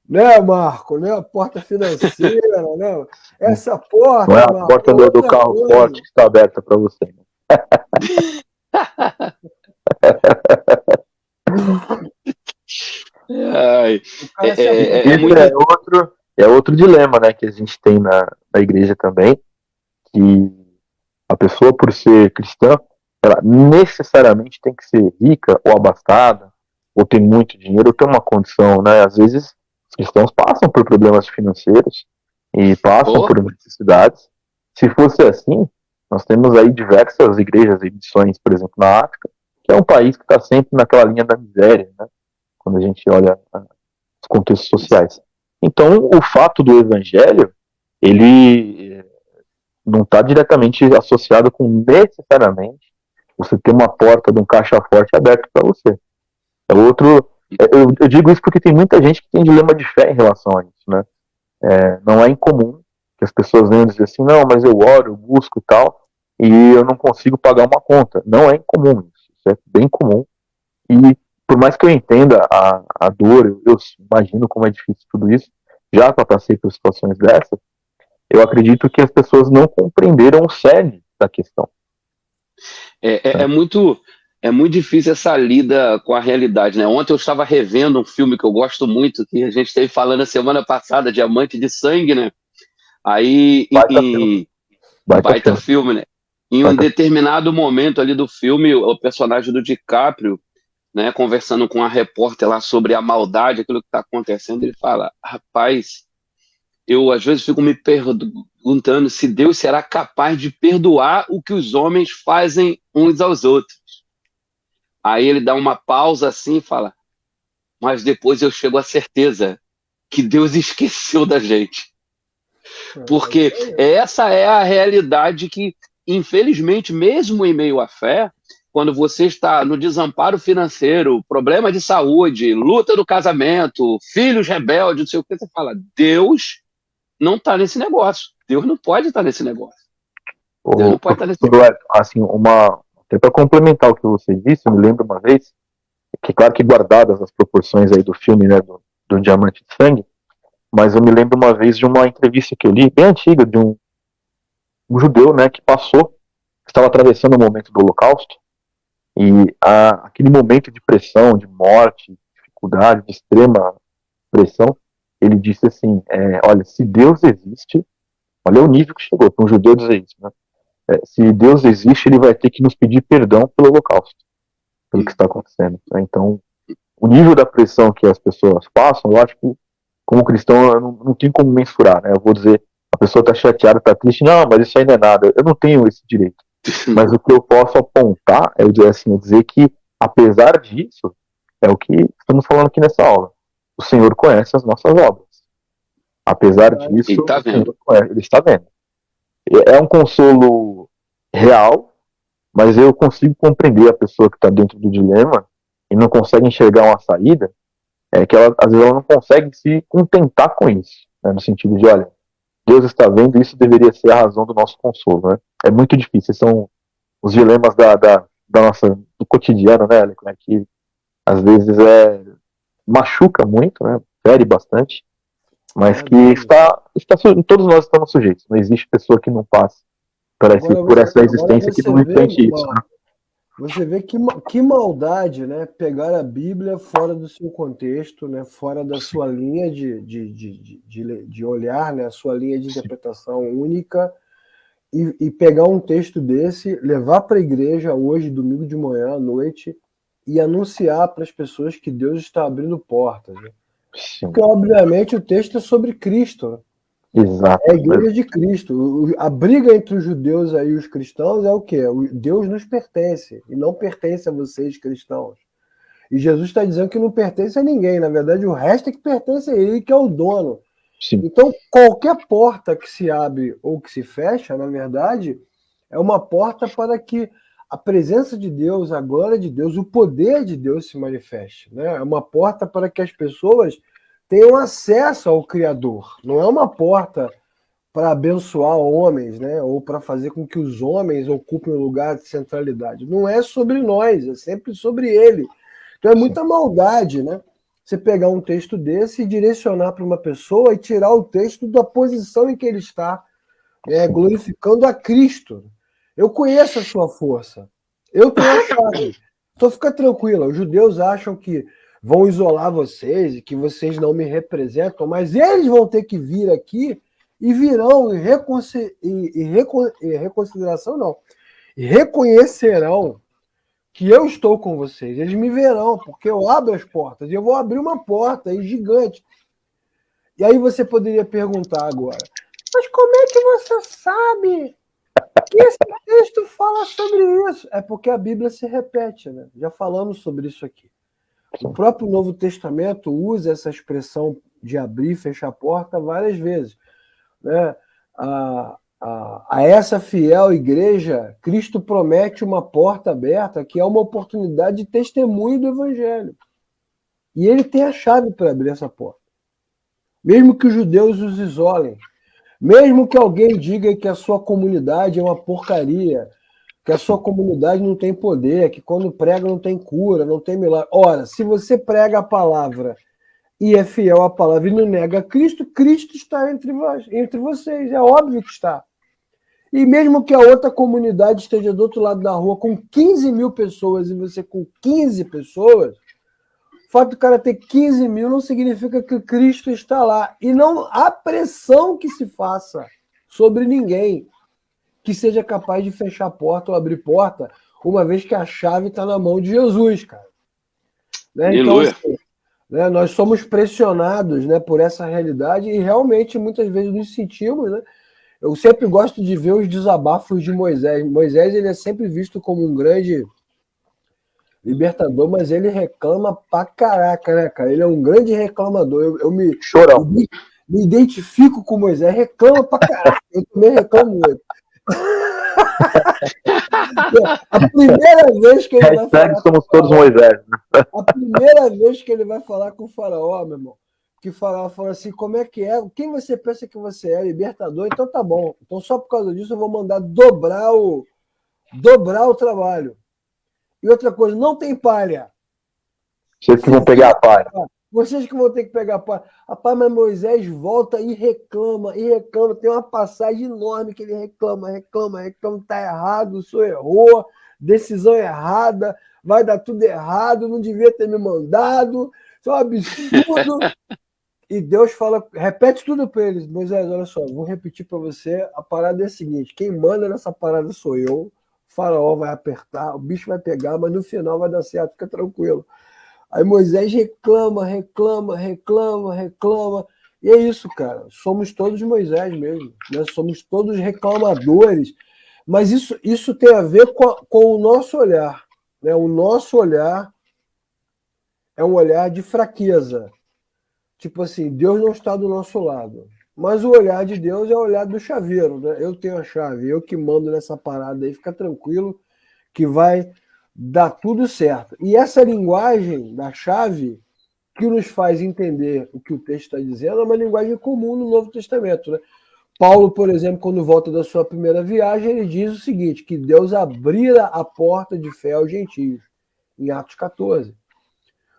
né, Marco? Né? A porta financeira, né? Essa porta... Não é a Marco, porta do carro forte que está aberta para você. É outro dilema, né, que a gente tem na igreja também, que a pessoa, por ser cristã, ela necessariamente tem que ser rica ou abastada, ou ter muito dinheiro, ou ter uma condição, né? Às vezes, os cristãos passam por problemas financeiros e passam por necessidades. Se fosse assim, nós temos aí diversas igrejas e missões, por exemplo, na África, que é um país que está sempre naquela linha da miséria, né? Quando a gente olha os contextos sociais. Então, o fato do evangelho, ele não está diretamente associado com necessariamente você ter uma porta de um caixa forte aberto para você. Eu digo isso porque tem muita gente que tem dilema de fé em relação a isso, né? Não é incomum que as pessoas venham dizer assim, não, mas eu oro, eu busco e tal, e eu não consigo pagar uma conta. Não é incomum isso é bem comum. E por mais que eu entenda a dor, eu imagino como é difícil tudo isso, já que eu passei por situações dessas, eu acredito que as pessoas não compreenderam o cerne da questão. É muito difícil essa lida com a realidade, né? Ontem eu estava revendo um filme que eu gosto muito, que a gente esteve falando a semana passada, Diamante de Sangue, né? Aí, baita filme, né? Em um determinado momento ali do filme, o personagem do DiCaprio, né, conversando com a repórter lá sobre a maldade, aquilo que está acontecendo, ele fala, rapaz, eu às vezes fico me perguntando se Deus será capaz de perdoar o que os homens fazem uns aos outros. Aí ele dá uma pausa assim e fala, mas depois eu chego à certeza que Deus esqueceu da gente. Porque essa é a realidade que, infelizmente, mesmo em meio à fé, quando você está no desamparo financeiro, problema de saúde, luta do casamento, filhos rebeldes, não sei o que, você fala, Deus não está nesse negócio. Deus não pode estar nesse negócio. Deus não pode estar nesse negócio. Assim, até para complementar o que você disse, eu me lembro uma vez, que claro que guardadas as proporções aí do filme, né, do Diamante de Sangue, mas eu me lembro uma vez de uma entrevista que eu li, bem antiga, de um judeu, né, que estava atravessando o momento do Holocausto, e aquele momento de pressão, de morte, dificuldade, de extrema pressão, ele disse assim, olha, se Deus existe, olha o nível que chegou para um judeu dizer isso, né? Se Deus existe, ele vai ter que nos pedir perdão pelo Holocausto, pelo que está acontecendo. Né? Então, o nível da pressão que as pessoas passam, eu acho que, como cristão, eu não tenho como mensurar, né? Eu vou dizer, a pessoa está chateada, está triste, não, mas isso aí não é nada, eu não tenho esse direito. Mas o que eu posso apontar é dizer que, apesar disso, é o que estamos falando aqui nessa aula. O Senhor conhece as nossas obras. Apesar disso, ele está vendo. É um consolo real, mas eu consigo compreender a pessoa que está dentro do dilema e não consegue enxergar uma saída, que às vezes ela não consegue se contentar com isso, né, no sentido de, olha, Deus está vendo e isso deveria ser a razão do nosso consolo. Né? É muito difícil, são os dilemas do cotidiano, né, como é que às vezes machuca muito, né, fere bastante, mas que todos nós estamos sujeitos. Não existe pessoa que não passe por essa existência que não enfrente isso. Né? Você vê que maldade, né? Pegar a Bíblia fora do seu contexto, né? Fora da sua linha de olhar, né? A sua linha de interpretação única, e pegar um texto desse, levar para a igreja hoje, domingo de manhã, à noite, e anunciar para as pessoas que Deus está abrindo portas. Né? Porque, obviamente, o texto é sobre Cristo. Exato. É a igreja de Cristo. A briga entre os judeus e os cristãos é o quê? Deus nos pertence, e não pertence a vocês, cristãos. E Jesus está dizendo que não pertence a ninguém. Na verdade, o resto é que pertence a ele, que é o dono. Sim. Então, qualquer porta que se abre ou que se fecha, na verdade, é uma porta para que a presença de Deus, a glória de Deus, o poder de Deus se manifeste. Né? É uma porta para que as pessoas tenham acesso ao Criador. Não é uma porta para abençoar homens, né? Ou para fazer com que os homens ocupem um lugar de centralidade. Não é sobre nós, é sempre sobre ele. Então é muita maldade, né? Você pegar um texto desse e direcionar para uma pessoa e tirar o texto da posição em que ele está, glorificando a Cristo. Eu conheço a sua força. Eu tenho a chave. Então fica tranquila. Os judeus acham que vão isolar vocês e que vocês não me representam, mas eles vão ter que vir aqui e virão e reconsideração não. E reconhecerão que eu estou com vocês. Eles me verão, porque eu abro as portas. E eu vou abrir uma porta aí gigante. E aí você poderia perguntar agora, mas como é que você sabe que esse texto fala sobre isso? É porque a Bíblia se repete, né? Já falamos sobre isso aqui. O próprio Novo Testamento usa essa expressão de abrir e fechar a porta várias vezes. Né? A essa fiel igreja, Cristo promete uma porta aberta, que é uma oportunidade de testemunho do Evangelho. E ele tem a chave para abrir essa porta. Mesmo que os judeus os isolem, mesmo que alguém diga que a sua comunidade é uma porcaria, que a sua comunidade não tem poder, que quando prega não tem cura, não tem milagre. Ora, se você prega a palavra e é fiel à palavra e não nega Cristo, Cristo está entre vocês, é óbvio que está. E mesmo que a outra comunidade esteja do outro lado da rua com 15 mil pessoas e você com 15 pessoas, o fato do cara ter 15 mil não significa que Cristo está lá. E não há pressão que se faça sobre ninguém que seja capaz de fechar a porta ou abrir porta, uma vez que a chave está na mão de Jesus, cara. Né? Então, assim, né, nós somos pressionados, né, por essa realidade e realmente muitas vezes nos sentimos, né? Eu sempre gosto de ver os desabafos de Moisés. Moisés, ele é sempre visto como um grande libertador, mas ele reclama pra caraca, né, cara? Ele é um grande reclamador. Eu me identifico com Moisés, reclama pra caraca. Eu também reclamo muito. A primeira vez que ele vai falar somos todos Moisés, né? A primeira vez que ele vai falar com o faraó, meu irmão, que o faraó fala assim, como é que é? Quem você pensa que você é? Libertador? Então tá bom. Então só por causa disso eu vou mandar dobrar o trabalho. E outra coisa, não tem palha. Vocês que vão pegar a palha. Vocês que vão ter que pegar a palha. Rapaz, mas Moisés volta e reclama, e reclama. Tem uma passagem enorme que ele reclama, tá errado, o senhor errou, decisão errada, vai dar tudo errado, não devia ter me mandado, isso é um absurdo. E Deus fala, repete tudo para eles. Moisés, olha só, vou repetir para você, a parada é a seguinte, quem manda nessa parada sou eu, o faraó vai apertar, o bicho vai pegar, mas no final vai dar certo, fica tranquilo. Aí Moisés reclama, e é isso, cara, somos todos Moisés mesmo, né? Somos todos reclamadores, mas isso tem a ver com o nosso olhar, né? O nosso olhar é um olhar de fraqueza. Tipo assim, Deus não está do nosso lado. Mas o olhar de Deus é o olhar do chaveiro, né? Eu tenho a chave, eu que mando nessa parada aí, fica tranquilo que vai dar tudo certo. E essa linguagem da chave que nos faz entender o que o texto está dizendo é uma linguagem comum no Novo Testamento, né? Paulo, por exemplo, quando volta da sua primeira viagem, ele diz o seguinte, que Deus abrira a porta de fé aos gentios, em Atos 14.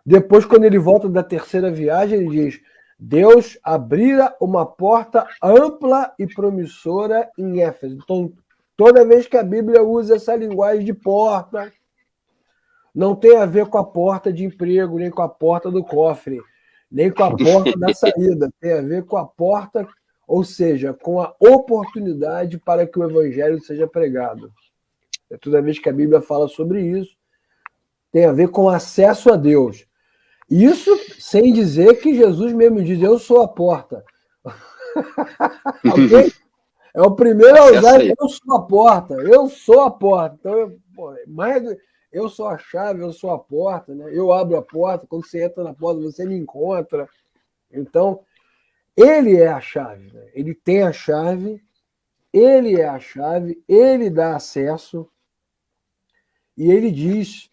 Depois, quando ele volta da terceira viagem, ele diz: Deus abrira uma porta ampla e promissora em Éfeso. Então, toda vez que a Bíblia usa essa linguagem de porta, não tem a ver com a porta de emprego, nem com a porta do cofre, nem com a porta da saída. Tem a ver com a porta, ou seja, com a oportunidade para que o evangelho seja pregado. Toda vez que a Bíblia fala sobre isso, tem a ver com acesso a Deus. Isso sem dizer que Jesus mesmo diz, eu sou a porta. Okay? É o primeiro a usar, eu sou a porta, eu sou a porta. Então, eu sou a chave, eu sou a porta, né? Eu abro a porta, quando você entra na porta, você me encontra. Então, ele é a chave, né? Ele tem a chave, ele é a chave, ele dá acesso, e ele diz,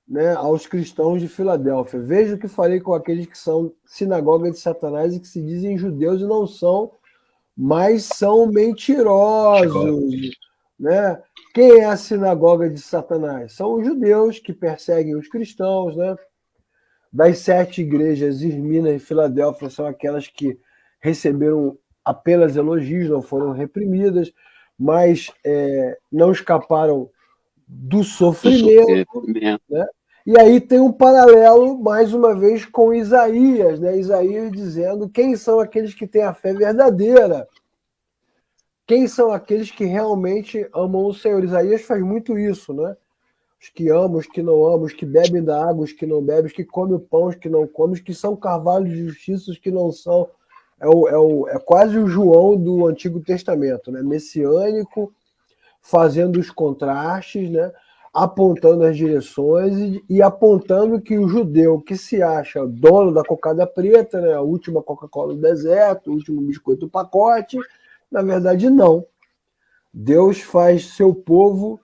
né, aos cristãos de Filadélfia, veja o que falei com aqueles que são sinagoga de Satanás e que se dizem judeus e não são, mas são mentirosos, né? Quem é a sinagoga de Satanás? São os judeus que perseguem os cristãos, né? Das 7 igrejas, Esmirna e Filadélfia são aquelas que receberam apenas elogios, não foram reprimidas, mas não escaparam do sofrimento, né? E aí tem um paralelo, mais uma vez, com Isaías, né? Isaías dizendo quem são aqueles que têm a fé verdadeira, quem são aqueles que realmente amam o Senhor. Isaías faz muito isso, né? Os que amam, os que não amam, os que bebem da água, os que não bebem, os que comem o pão, os que não comem, os que são carvalhos de justiça, os que não são. É quase o João do Antigo Testamento, né? Messiânico, fazendo os contrastes, né? Apontando as direções e apontando que o judeu que se acha dono da cocada preta, né? A última Coca-Cola do deserto, o último biscoito do pacote, na verdade não. Deus faz seu povo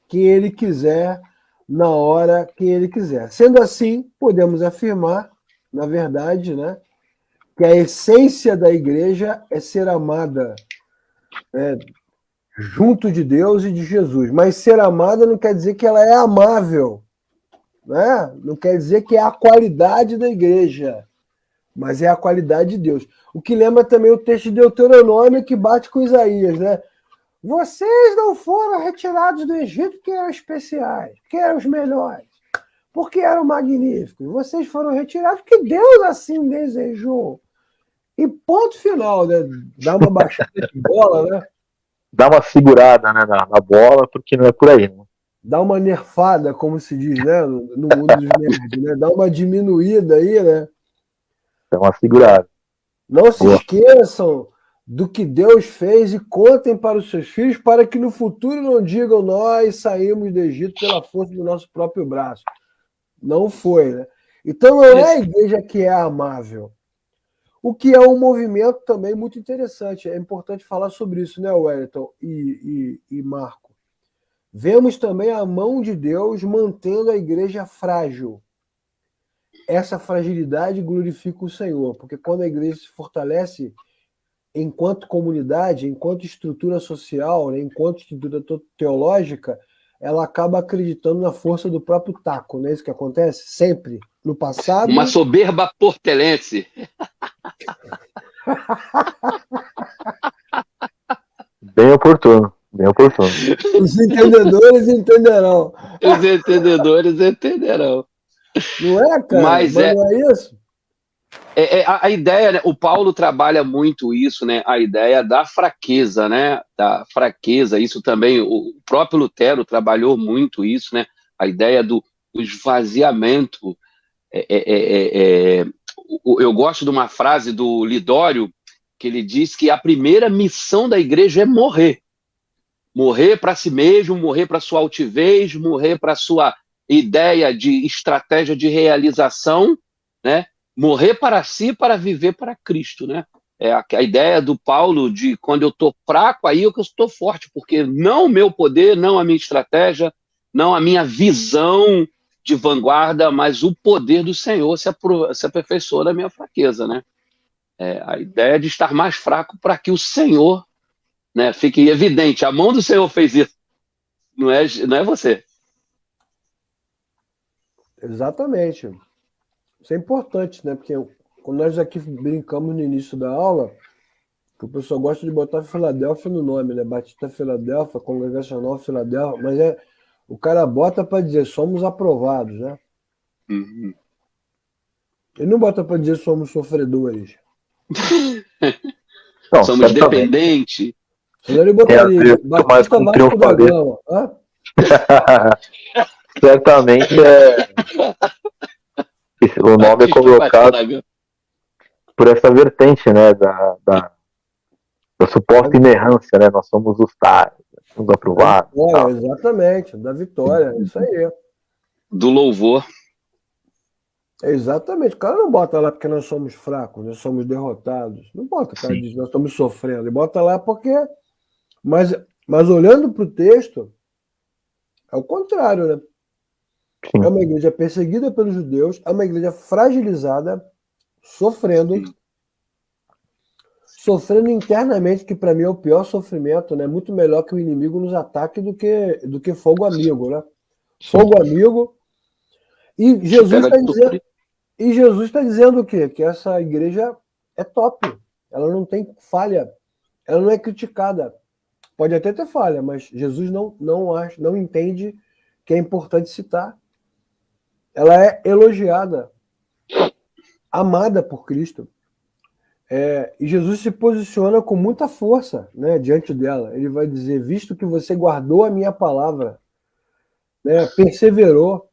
quem ele quiser, na hora que ele quiser. Sendo assim, podemos afirmar, na verdade, né, que a essência da igreja é ser amada, né, junto de Deus e de Jesus. Mas ser amada não quer dizer que ela é amável, né? Não quer dizer que é a qualidade da igreja, mas é a qualidade de Deus. O que lembra também o texto de Deuteronômio que bate com Isaías, né? Vocês não foram retirados do Egito porque eram especiais, porque eram os melhores, porque eram magníficos. Vocês foram retirados porque Deus assim desejou. E ponto final, né? Dá uma baixada de bola, né? Dá uma segurada, né, na bola, porque não é por aí, né? Dá uma nerfada, como se diz, né? No mundo dos nerds, né? Dá uma diminuída aí, né? Dá uma segurada. Não se Boa. esqueçam do que Deus fez e contem para os seus filhos para que no futuro não digam nós saímos do Egito pela força do nosso próprio braço. Não foi, né? Então não é a igreja que é amável. O que é um movimento também muito interessante. É importante falar sobre isso, né, Wellington e Marco? Vemos também a mão de Deus mantendo a igreja frágil. Essa fragilidade glorifica o Senhor, porque quando a igreja se fortalece enquanto comunidade, enquanto estrutura social, né, enquanto estrutura teológica, ela acaba acreditando na força do próprio taco, não é isso que acontece? Sempre. No passado... Uma soberba portelense. Bem oportuno, bem oportuno. Os entendedores entenderão. Os entendedores entenderão. Não é, cara? Mas não é isso? A ideia, né? O Paulo trabalha muito isso, né? A ideia da fraqueza, né? Da fraqueza, isso também, o próprio Lutero trabalhou muito isso, né? A ideia do esvaziamento. Eu gosto de uma frase do Lidório, que ele diz que a primeira missão da igreja é morrer. Morrer para si mesmo, morrer para sua altivez, morrer para sua ideia de estratégia de realização, né? Morrer para si para viver para Cristo, né? É a ideia do Paulo de quando eu estou fraco, aí eu estou forte, porque não o meu poder, não a minha estratégia, não a minha visão de vanguarda, mas o poder do Senhor se aperfeiçoa na minha fraqueza, né? A ideia de estar mais fraco para que o Senhor, né, fique evidente. A mão do Senhor fez isso, não é você. Exatamente. Isso é importante, né? Porque quando nós aqui brincamos no início da aula, que o pessoal gosta de botar Filadélfia no nome, né? Batista Filadélfia, Congregacional Filadélfia, mas o cara bota para dizer somos aprovados, né? Uhum. Ele não bota para dizer somos sofredores. Não, somos dependentes. Senão ele botaria Batista Vasco da Gama. Certamente o nome é colocado por essa vertente, né, da suposta inerrância, né? Nós somos os tais, somos aprovados. Exatamente, da vitória, isso aí. Do louvor. Exatamente, o cara não bota lá porque nós somos fracos, nós somos derrotados. Não bota, o cara diz nós estamos sofrendo. Ele bota lá porque. Mas olhando para o texto, é o contrário, né? Sim. É uma igreja perseguida pelos judeus, é uma igreja fragilizada, sofrendo internamente, que para mim é o pior sofrimento, né? Muito melhor que o inimigo nos ataque do que fogo amigo, né? Fogo amigo. E Jesus está dizendo o quê? Que essa igreja é top. Ela não tem falha. Ela não é criticada. Pode até ter falha, mas Jesus não entende que é importante citar. Ela é elogiada, amada por Cristo. E Jesus se posiciona com muita força, né, diante dela. Ele vai dizer, visto que você guardou a minha palavra, né, perseverou,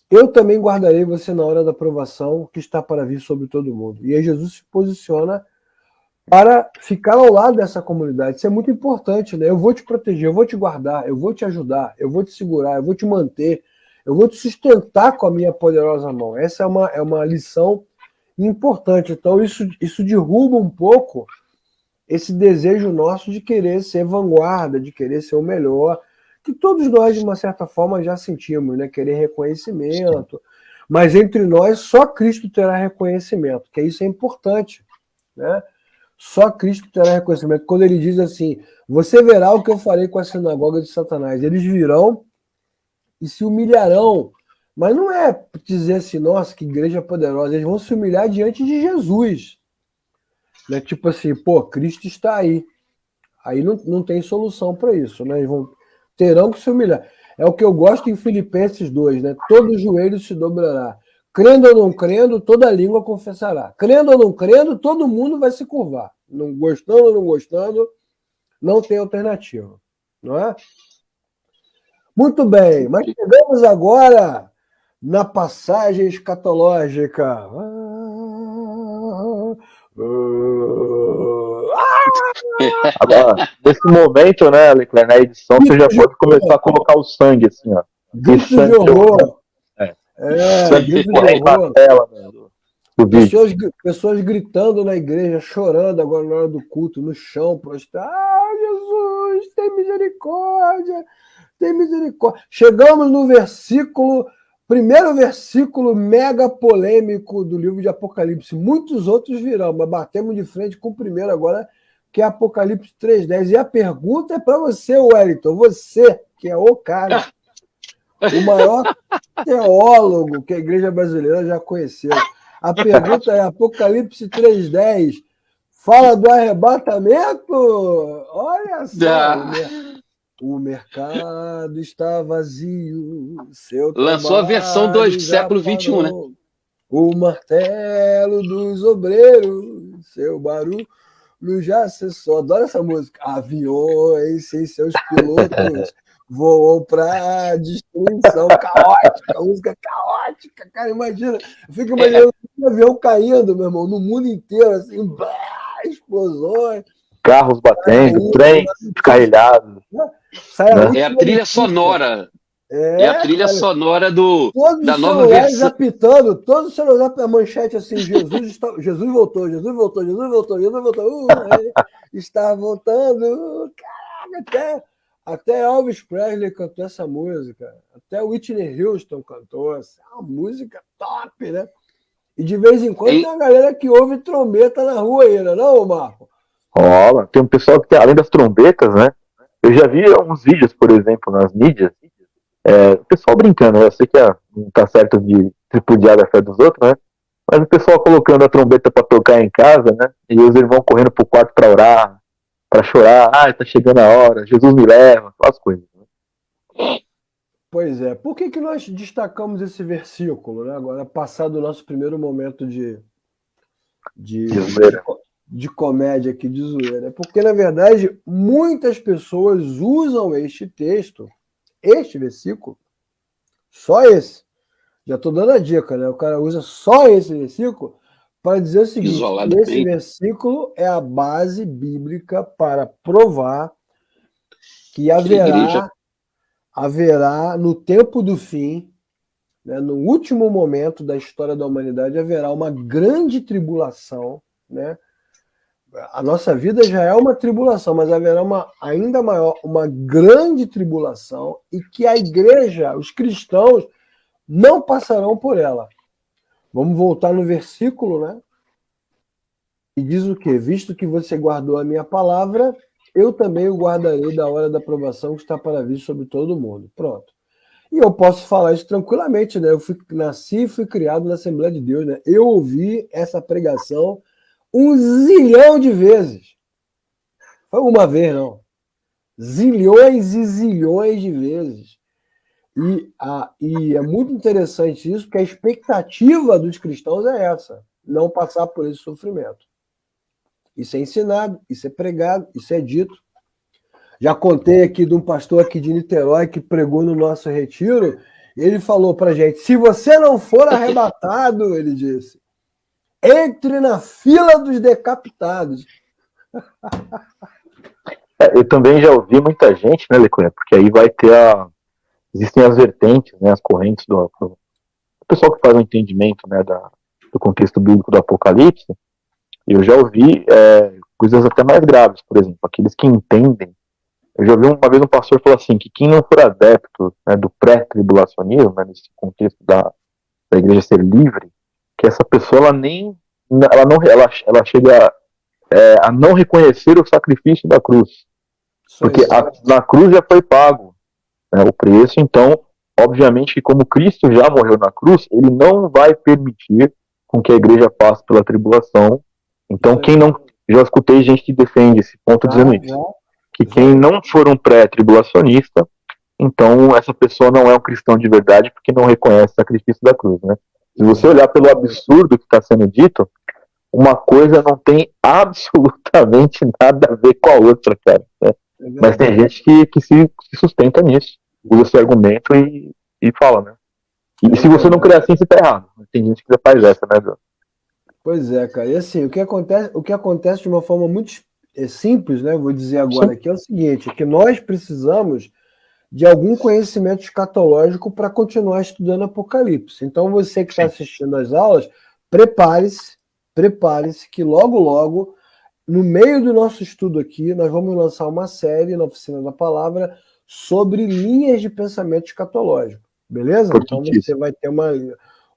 eu também guardarei você na hora da provação que está para vir sobre todo mundo. E aí Jesus se posiciona para ficar ao lado dessa comunidade. Isso é muito importante, né? Eu vou te proteger, eu vou te guardar, eu vou te ajudar, eu vou te segurar, eu vou te manter, eu vou te sustentar com a minha poderosa mão. Essa é uma lição importante. Então isso derruba um pouco esse desejo nosso de querer ser vanguarda, de querer ser o melhor, que todos nós, de uma certa forma, já sentimos, né? Querer reconhecimento. Mas entre nós, só Cristo terá reconhecimento, que isso é importante, né? Só Cristo terá reconhecimento. Quando ele diz assim, você verá o que eu farei com a sinagoga de Satanás. Eles virão e se humilharão. Mas não é dizer assim, nossa, que igreja poderosa. Eles vão se humilhar diante de Jesus. Né? Tipo assim, pô, Cristo está aí. Aí não tem solução para isso. Né? Eles terão que se humilhar. É o que eu gosto em Filipenses 2, né? Todo joelho se dobrará. Crendo ou não crendo, toda língua confessará. Crendo ou não crendo, todo mundo vai se curvar. Não gostando ou não gostando, não tem alternativa. Não é? Muito bem, mas chegamos agora na passagem escatológica. Agora, nesse momento, né, Leclerc, na edição, você já pode começar a colocar o sangue, assim, ó. Grito de horror. Sangue Grito de correndo na horror. tela, né, do vídeo. Pessoas gritando na igreja, chorando agora na hora do culto, no chão, prostrado. Ah, Jesus, tem misericórdia, tem misericórdia. Chegamos no primeiro versículo mega polêmico do livro de Apocalipse. Muitos outros virão, mas batemos de frente com o primeiro agora, que é Apocalipse 3:10. E a pergunta é para você, Wellington, você, que é o cara, o maior teólogo que a igreja brasileira já conheceu. A pergunta é, Apocalipse 3:10 fala do arrebatamento? Olha só, o mercado está vazio. Lançou a versão do século XXI, né? O martelo dos obreiros, seu barulho já cessou. Adoro essa música. Aviões sem seus pilotos voam para destruição. Caótica, música caótica. Cara, imagina. Eu fico imaginando um avião caindo, meu irmão, no mundo inteiro, assim, explosões. Carros batendo, trens descarrilhados. É a trilha sonora. É a trilha sonora da nova versão. Apitando, todos os celulares, a manchete assim, Jesus voltou, Jesus voltou, Jesus voltou, Jesus voltou, está voltando. Caraca, até Elvis Presley cantou essa música, até Whitney Houston cantou, é uma música top, né? E de vez em quando tem uma galera que ouve trombeta na rua aí, não, Marco? Rola, tem um pessoal que tem, além das trombetas, né? Eu já vi alguns vídeos, por exemplo, nas mídias, o pessoal brincando, eu sei que não tá certo de tripudiar a fé dos outros, né? Mas o pessoal colocando a trombeta para tocar em casa, né? E os irmãos correndo pro quarto para orar, para chorar, tá chegando a hora, Jesus me leva, aquelas coisas. Né? Pois é, por que nós destacamos esse versículo, né? Agora, passado o nosso primeiro momento de comédia aqui, de zoeira? Porque, na verdade, muitas pessoas usam este texto, este versículo, só esse. Já estou dando a dica, né? O cara usa só esse versículo para dizer o seguinte: esse versículo é a base bíblica para provar que haverá no tempo do fim, né, no último momento da história da humanidade, haverá uma grande tribulação, né? A nossa vida já é uma tribulação, mas haverá ainda maior, uma grande tribulação, e que a igreja, os cristãos, não passarão por ela. Vamos voltar no versículo, né? E diz o quê? Visto que você guardou a minha palavra, eu também o guardarei da hora da provação que está para vir sobre todo mundo. Pronto. E eu posso falar isso tranquilamente, né? Eu nasci e fui criado na Assembleia de Deus, né? Eu ouvi essa pregação 1 zilhão de vezes. Foi uma vez, não. Zilhões e zilhões de vezes. E é muito interessante isso, porque a expectativa dos cristãos é essa: não passar por esse sofrimento. Isso é ensinado, isso é pregado, isso é dito. Já contei aqui de um pastor aqui de Niterói que pregou no nosso retiro. Ele falou pra gente: se você não for arrebatado, ele disse, entre na fila dos decapitados. Eu também já ouvi muita gente, né, Lecunha? Porque aí vai ter existem as vertentes, né, as correntes do pessoal que faz o entendimento, né, do contexto bíblico do Apocalipse. Eu já ouvi coisas até mais graves, por exemplo, aqueles que entendem. Eu já ouvi uma vez um pastor falar assim, que quem não for adepto, né, do pré-tribulacionismo, né, nesse contexto da igreja ser livre, que essa pessoa ela chega a não reconhecer o sacrifício da cruz. Porque Isso aí. na cruz já foi pago, né, o preço. Então, obviamente que como Cristo já morreu na cruz, ele não vai permitir com que a igreja passe pela tribulação. Então, Isso aí. quem não... Já escutei gente que defende esse ponto dizendo isso. Que quem não for um pré-tribulacionista, então essa pessoa não é um cristão de verdade porque não reconhece o sacrifício da cruz, né? Se você olhar pelo absurdo que está sendo dito, uma coisa não tem absolutamente nada a ver com a outra, cara, né? Mas tem gente que se sustenta nisso, usa esse argumento e fala, né? E se você não crê assim, você tá errado. Tem gente que já faz essa, né, Bruno? Pois é, cara. E assim, o que acontece de uma forma muito simples, né? Vou dizer agora aqui, é o seguinte, é que nós precisamos de algum conhecimento escatológico para continuar estudando Apocalipse. Então, você que está assistindo às aulas, prepare-se que logo, logo, no meio do nosso estudo aqui, nós vamos lançar uma série na Oficina da Palavra sobre linhas de pensamento escatológico, beleza? Então, você vai ter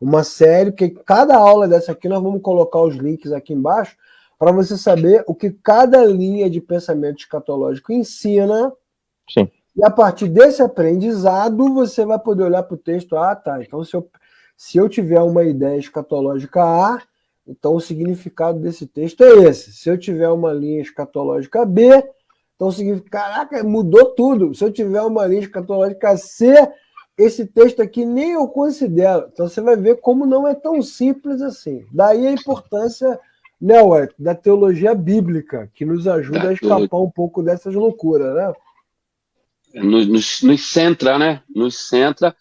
uma série, que cada aula dessa aqui nós vamos colocar os links aqui embaixo para você saber o que cada linha de pensamento escatológico ensina. Sim. E a partir desse aprendizado, você vai poder olhar para o texto, tá, então se eu tiver uma ideia escatológica A, então o significado desse texto é esse. Se eu tiver uma linha escatológica B, então o significado, caraca, mudou tudo. Se eu tiver uma linha escatológica C, esse texto aqui nem eu considero. Então você vai ver como não é tão simples assim. Daí a importância, né, Ué, da teologia bíblica, que nos ajuda a escapar um pouco dessas loucuras, né? Nos centra, né? Nos centra.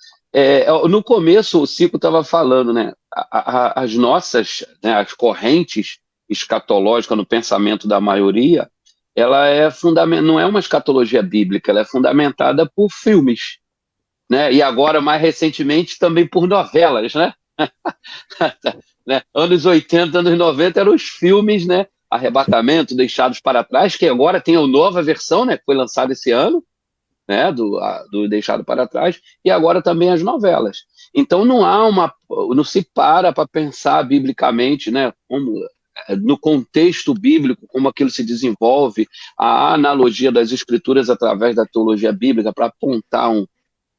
No começo, o Cico estava falando, né? As nossas, né, as correntes escatológicas no pensamento da maioria, ela não é uma escatologia bíblica, ela é fundamentada por filmes, né? E agora, mais recentemente, também por novelas, né? Né? Anos 80, anos 90 eram os filmes, né? Arrebatamento, Deixados para Trás, que agora tem a nova versão, né? Que foi lançada esse ano, né, do Deixado para Trás, e agora também as novelas. Então não se para pensar biblicamente, né, no contexto bíblico, como aquilo se desenvolve, a analogia das escrituras através da teologia bíblica para apontar um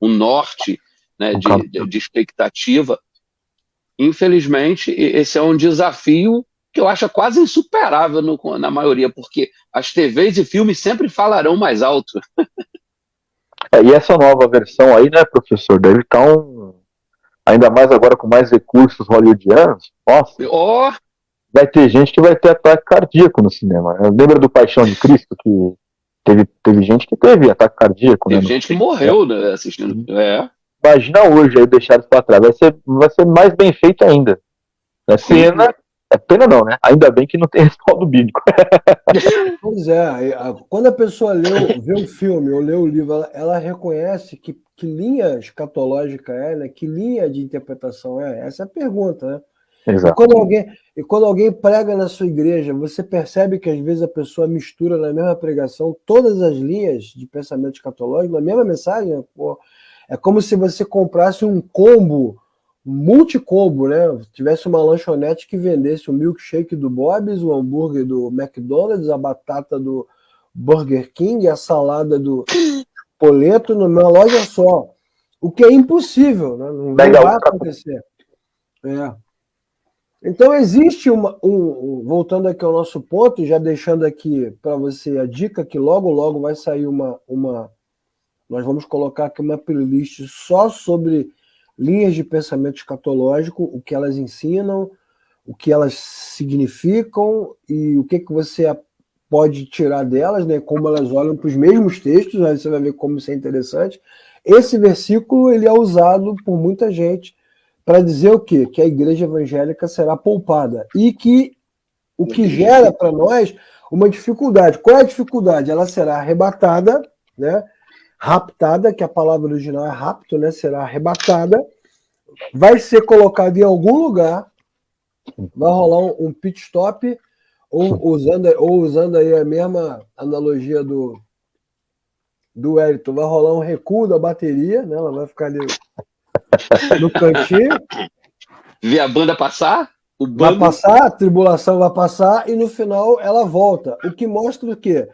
norte, né, de expectativa. Infelizmente, esse é um desafio que eu acho quase insuperável na maioria, porque as TVs e filmes sempre falarão mais alto. E essa nova versão aí, né, professor, deve estar ainda mais agora com mais recursos hollywoodianos. Nossa, vai ter gente que vai ter ataque cardíaco no cinema. Lembra do Paixão de Cristo, que teve gente que teve ataque cardíaco, né? Teve gente que morreu, né, assistindo. Imagina hoje aí Deixados para Trás. Vai ser mais bem feito ainda. Pena não, né? Ainda bem que não tem respaldo bíblico. Pois é, quando a pessoa vê o filme ou lê o livro, ela reconhece que linha escatológica é, né? Que linha de interpretação é? Essa é a pergunta, né? Exato. E quando alguém prega na sua igreja, você percebe que às vezes a pessoa mistura na mesma pregação todas as linhas de pensamento escatológico, na mesma mensagem. Pô, é como se você comprasse um combo, multicombo, né? Tivesse uma lanchonete que vendesse o milkshake do Bob's, o hambúrguer do McDonald's, a batata do Burger King, a salada do Poleto numa loja só. O que é impossível, né? Não vai acontecer. Então existe voltando aqui ao nosso ponto, já deixando aqui para você a dica que logo, logo vai sair nós vamos colocar aqui uma playlist só sobre linhas de pensamento escatológico, o que elas ensinam, o que elas significam e o que você pode tirar delas, né? Como elas olham para os mesmos textos, aí você vai ver como isso é interessante. Esse versículo ele é usado por muita gente para dizer o quê? Que a igreja evangélica será poupada e que o que gera para nós uma dificuldade. Qual é a dificuldade? Ela será arrebatada, né? Raptada, que a palavra original é rapto, né? Será arrebatada, vai ser colocada em algum lugar, vai rolar um pit stop, ou usando aí a mesma analogia do Wellington, vai rolar um recuo da bateria, né? Ela vai ficar ali no cantinho. Ver a banda passar? Vai passar, a tribulação vai passar e no final ela volta. O que mostra o quê?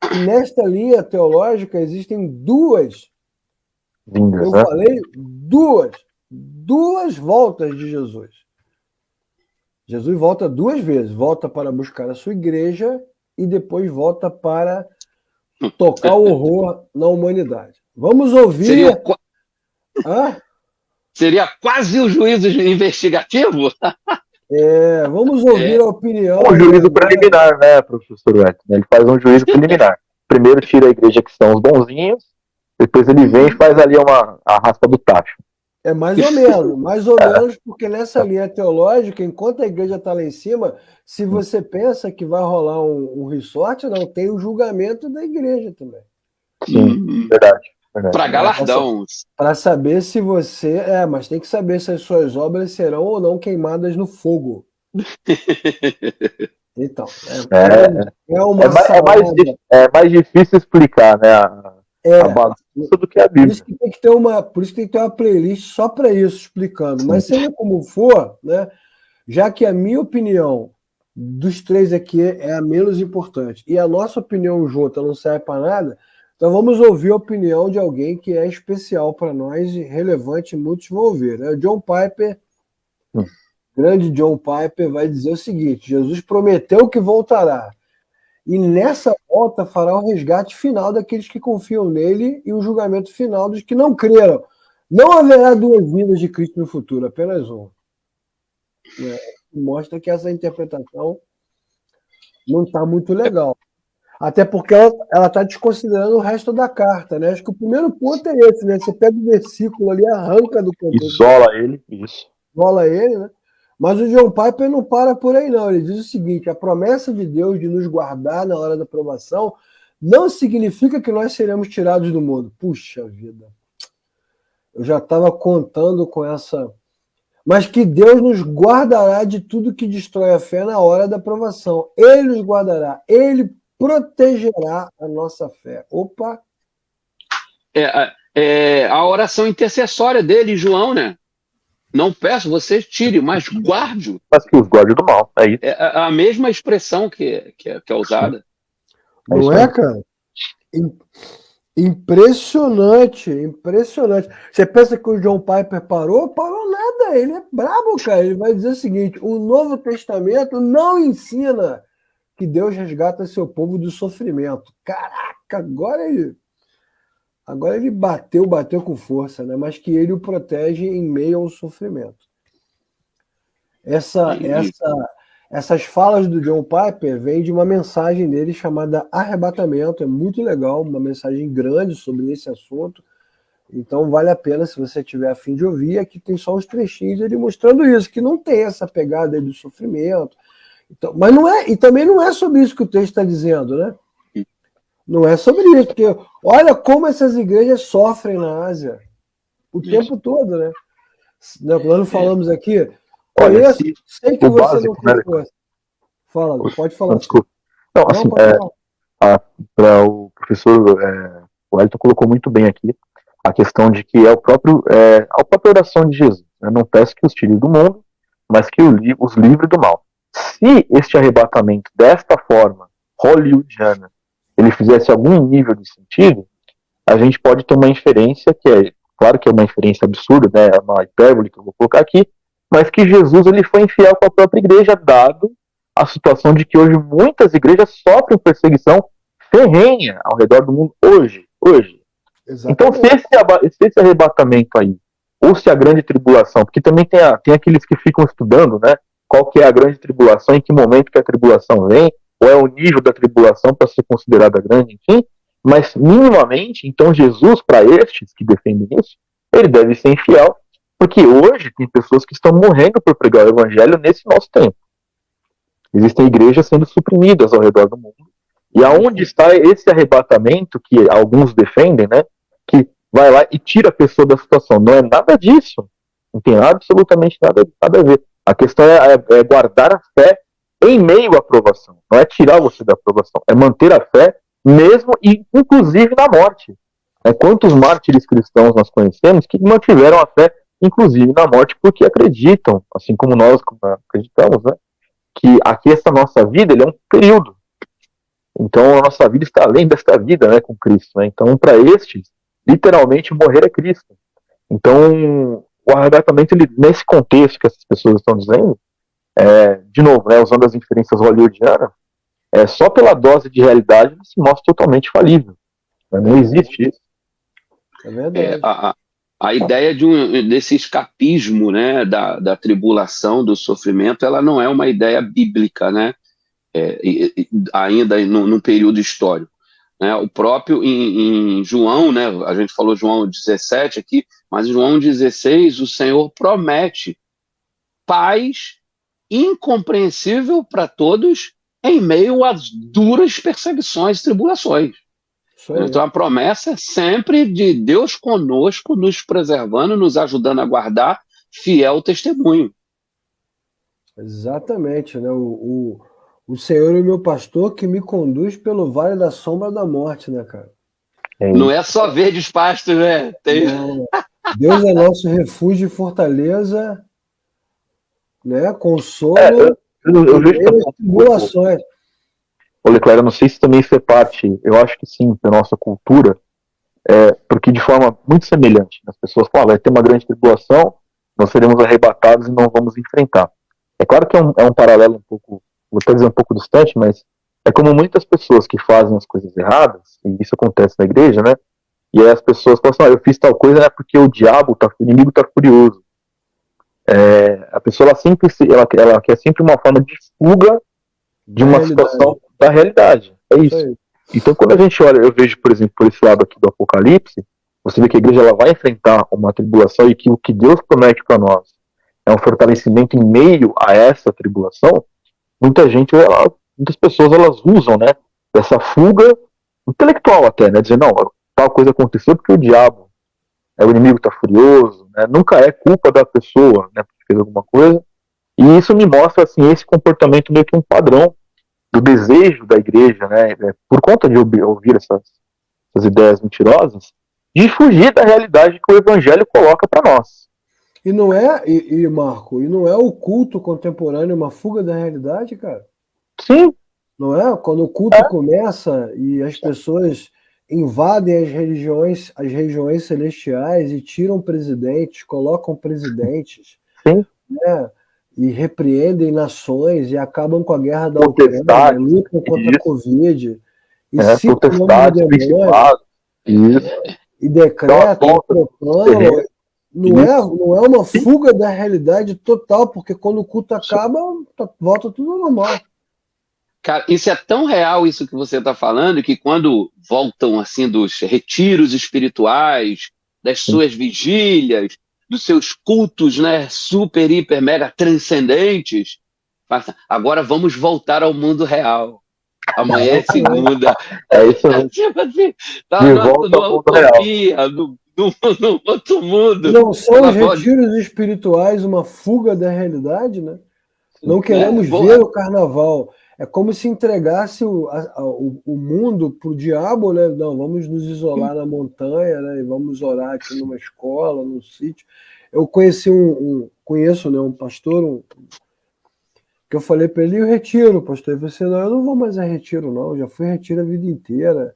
Que nesta linha teológica existem duas, eu falei, duas voltas de Jesus. Jesus volta 2 vezes. Volta para buscar a sua igreja e depois volta para tocar o horror na humanidade. Vamos ouvir... Seria quase o juízo investigativo? Vamos ouvir a opinião... Um juízo preliminar, né, professor Wellington? Ele faz um juízo preliminar. Primeiro tira a igreja que são os bonzinhos, depois ele vem e faz ali a raspa do tacho. Mais ou menos, porque nessa linha teológica, enquanto a igreja está lá em cima, se você pensa que vai rolar um resort, não, tem o julgamento da igreja também. Sim, verdade. Para galardão. Para saber se você... mas tem que saber se as suas obras serão ou não queimadas no fogo. Então, é mais difícil explicar, né? A bagunça do que a Bíblia. Por isso que tem que ter uma playlist só para isso, explicando. Mas seja como for, né? Já que a minha opinião dos 3 aqui é a menos importante e a nossa opinião junta não serve para nada, então vamos ouvir a opinião de alguém que é especial para nós e relevante, muitos vão ouvir. Né? O John Piper, grande John Piper, vai dizer o seguinte: Jesus prometeu que voltará. E nessa volta fará o resgate final daqueles que confiam nele e o julgamento final dos que não creram. Não haverá 2 vindas de Cristo no futuro, apenas uma. Mostra que essa interpretação não está muito legal. Até porque ela está desconsiderando o resto da carta, né? Acho que o primeiro ponto é esse, né? Você pega o versículo ali, arranca do contexto. Isola ele, isso. Isola ele, né? Mas o John Piper não para por aí, não. Ele diz o seguinte: a promessa de Deus de nos guardar na hora da provação não significa que nós seremos tirados do mundo. Puxa vida. Eu já estava contando com essa... Mas que Deus nos guardará de tudo que destrói a fé na hora da provação. Ele nos guardará. Ele protegerá a nossa fé. Opa! A oração intercessória dele, João, né? Não peço, você tire, mas guarde-o. Mas que os guarde do mal, é isso. É a mesma expressão que é usada. Não é, cara? Impressionante. Você pensa que o John Piper parou? Parou nada, ele é brabo, cara. Ele vai dizer o seguinte: o Novo Testamento não ensina que Deus resgata seu povo do sofrimento. Caraca, agora ele bateu com força, né? Mas que ele o protege em meio ao sofrimento. Essas falas do John Piper vêm de uma mensagem dele chamada Arrebatamento. É muito legal, uma mensagem grande sobre esse assunto. Então vale a pena, se você tiver a fim de ouvir. Aqui tem só uns trechinhos dele mostrando isso, que não tem essa pegada aí do sofrimento. Então, mas não é, e também não é sobre isso que o texto está dizendo, né? Não é sobre isso, porque olha como essas igrejas sofrem na Ásia o tempo todo, né? Nós falamos aqui, conheço, sei que você básico, não tem força. Fala, pode falar. Desculpa. Não, assim, para o professor o Wellington colocou muito bem aqui a questão de que a própria oração de Jesus. Né? Não peço que os tire do mundo, mas que os livre do mal. Se este arrebatamento, desta forma, hollywoodiana, ele fizesse algum nível de sentido, a gente pode ter uma inferência, que é, claro que é uma inferência absurda, né, é uma hipérbole que eu vou colocar aqui, mas que Jesus ele foi infiel com a própria igreja, dado a situação de que hoje muitas igrejas sofrem perseguição ferrenha ao redor do mundo hoje. Então, se esse arrebatamento aí, ou se a grande tribulação, porque também tem aqueles que ficam estudando, né, qual que é a grande tribulação, em que momento que a tribulação vem, ou é o nível da tribulação para ser considerada grande, enfim, mas minimamente, então Jesus, para estes que defendem isso, ele deve ser infiel, porque hoje tem pessoas que estão morrendo por pregar o evangelho nesse nosso tempo. Existem igrejas sendo suprimidas ao redor do mundo, e aonde está esse arrebatamento que alguns defendem, né, que vai lá e tira a pessoa da situação? Não é nada disso, não tem absolutamente nada a ver. A questão é guardar a fé em meio à provação. Não é tirar você da provação, é manter a fé mesmo e inclusive na morte. Quantos mártires cristãos nós conhecemos que mantiveram a fé inclusive na morte, porque acreditam, assim como nós acreditamos, né, que aqui essa nossa vida ele é um período. Então a nossa vida está além desta vida, né, com Cristo. Né? Então para estes, literalmente morrer é Cristo. Então o arrebatamento, ele, nesse contexto que essas pessoas estão dizendo, de novo, né, usando as inferências hollywoodianas, só pela dose de realidade ele se mostra totalmente falível. Né? Não existe isso. É verdade. A ideia desse escapismo, né, da tribulação, do sofrimento, ela não é uma ideia bíblica, né, ainda num período histórico. Né, o próprio em João, né, a gente falou João 17 aqui, mas em João 16 o Senhor promete paz incompreensível para todos em meio às duras perseguições e tribulações. Então a promessa é sempre de Deus conosco, nos preservando, nos ajudando a guardar fiel testemunho. Exatamente, né? O Senhor é o meu pastor que me conduz pelo vale da sombra da morte, né, cara? Não é só verdes pastos, né? Não. Deus é nosso refúgio e fortaleza, né? Consolo eu vejo e tribulações. Ô Leclerc, eu não sei se também isso é parte, eu acho que sim, da nossa cultura, porque de forma muito semelhante, as pessoas falam, vai ter uma grande tribulação, nós seremos arrebatados e não vamos enfrentar. É claro que é um paralelo um pouco, vou até dizer um pouco distante, mas é como muitas pessoas que fazem as coisas erradas, e isso acontece na igreja, né? E aí as pessoas falam assim, eu fiz tal coisa porque o inimigo tá furioso. A pessoa ela quer sempre uma forma de fuga de uma situação da realidade. É isso. Então, quando a gente olha, eu vejo, por exemplo, por esse lado aqui do Apocalipse, você vê que a igreja ela vai enfrentar uma tribulação e que o que Deus promete para nós é um fortalecimento em meio a essa tribulação. Muitas pessoas elas usam, né, dessa fuga intelectual até, né, dizer, não, tal coisa aconteceu porque o diabo, o inimigo está furioso, né, nunca é culpa da pessoa, né, porque fez alguma coisa. E isso me mostra, assim, esse comportamento meio que um padrão do desejo da igreja, né, por conta de ouvir essas ideias mentirosas, de fugir da realidade que o evangelho coloca para nós. E não é, Marco, e não é o culto contemporâneo uma fuga da realidade, cara? Sim. Não é? Quando o culto começa e as pessoas invadem as regiões celestiais e tiram presidentes, colocam presidentes, sim, né? E repreendem nações e acabam com a guerra da Ucrânia, lutam contra a Covid, e citam o nome do demônio, e decretam, proclamam. Não é uma fuga da realidade total, porque quando o culto acaba, volta tudo ao normal. Cara, isso é tão real, isso que você está falando, que quando voltam assim dos retiros espirituais, das suas vigílias, dos seus cultos, né, super, hiper, mega transcendentes, agora vamos voltar ao mundo real. Amanhã é segunda. É isso mesmo. Tipo assim, tá numa utopia, no outro mundo. Não são os retiros espirituais uma fuga da realidade, né? Não queremos ver o carnaval. É como se entregasse o mundo para o diabo, né? Não, vamos nos isolar na montanha, né? E vamos orar aqui numa escola, num sítio. Eu conheci conheço, né, um pastor, que eu falei para ele, e o retiro, pastor? Ele falou assim, não, eu não vou mais a retiro, não. Eu já fui a retiro a vida inteira.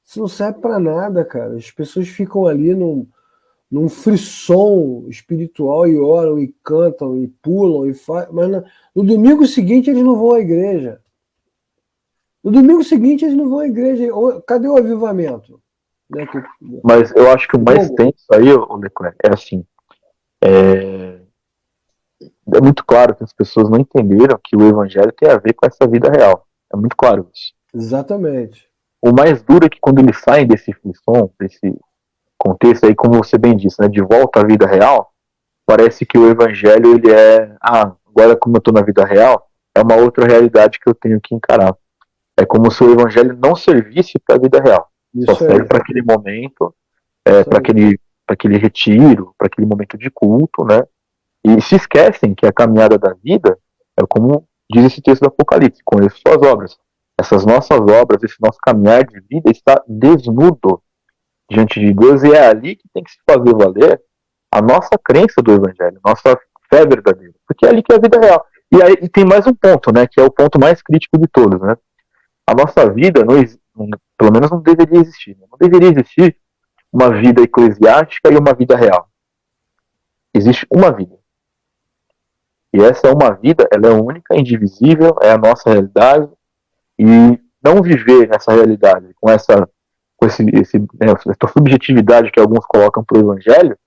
Isso não serve para nada, cara. As pessoas ficam ali num frisson espiritual e oram, e cantam, e pulam, e fazem, mas no domingo seguinte eles não vão à igreja. No domingo seguinte eles não vão à igreja. Cadê o avivamento? Né? Mas eu acho que o mais tenso aí, Leclerc, é assim, é muito claro que as pessoas não entenderam que o evangelho tem a ver com essa vida real. É muito claro isso. Exatamente. O mais duro é que quando eles saem desse frisson, desse contexto aí, como você bem disse, né, de volta à vida real, parece que o evangelho, ele agora como eu estou na vida real, é uma outra realidade que eu tenho que encarar. É como se o evangelho não servisse para a vida real. Só serve para aquele momento, para aquele retiro, para aquele momento de culto, né? E se esquecem que a caminhada da vida é como diz esse texto do Apocalipse, conheço suas obras. Essas nossas obras, esse nosso caminhar de vida está desnudo diante de Deus, e é ali que tem que se fazer valer a nossa crença do evangelho, nossa fé verdadeira, porque é ali que é a vida real. E aí tem mais um ponto, né, que é o ponto mais crítico de todos, né? A nossa vida, pelo menos não deveria existir. Né? Não deveria existir uma vida eclesiástica e uma vida real. Existe uma vida. E essa é uma vida, ela é única, indivisível, é a nossa realidade. E não viver nessa realidade, com essa subjetividade que alguns colocam para o evangelho,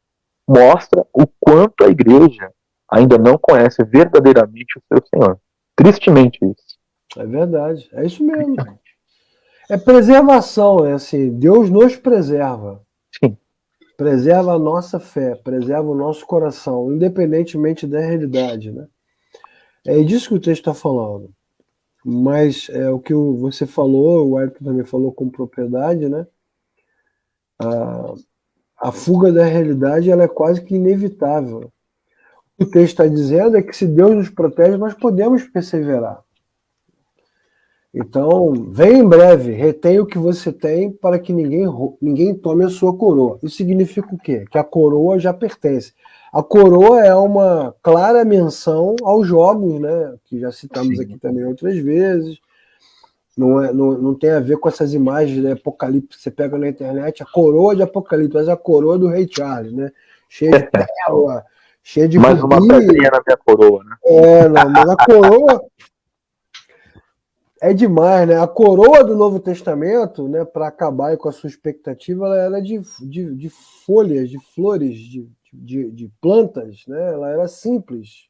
mostra o quanto a igreja ainda não conhece verdadeiramente o seu Senhor. Tristemente isso. É verdade, é isso mesmo. É preservação, é assim, Deus nos preserva. Sim. Preserva a nossa fé, preserva o nosso coração, independentemente da realidade, né? É disso que o texto está falando. Mas é o que você falou, o Ayrton também falou com propriedade, né? A fuga da realidade, ela é quase que inevitável. O que o texto está dizendo é que se Deus nos protege, nós podemos perseverar. Então, vem em breve, retém o que você tem para que ninguém tome a sua coroa. Isso significa o quê? Que a coroa já pertence. A coroa é uma clara menção aos jogos, né? Que já citamos aqui também outras vezes. Não tem a ver com essas imagens de Apocalipse que você pega na internet, a coroa de Apocalipse, mas a coroa do Rei Charles, né? Cheia de pérola, cheia de mais uma pedrinha na minha coroa, né? Não, mas a coroa é demais, né? A coroa do Novo Testamento, né, para acabar com a sua expectativa, ela era de folhas, de flores, de plantas, né? Ela era simples.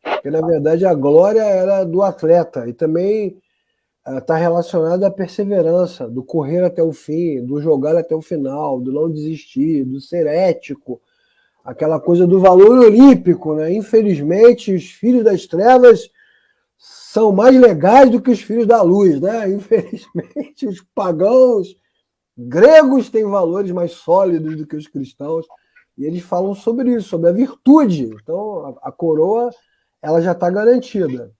Porque, na verdade, a glória era do atleta e também está relacionada à perseverança, do correr até o fim, do jogar até o final, do não desistir, do ser ético, aquela coisa do valor olímpico, né? Infelizmente, os filhos das trevas são mais legais do que os filhos da luz, né? Infelizmente, os pagãos gregos têm valores mais sólidos do que os cristãos, e eles falam sobre isso, sobre a virtude. Então, a coroa, ela já está garantida.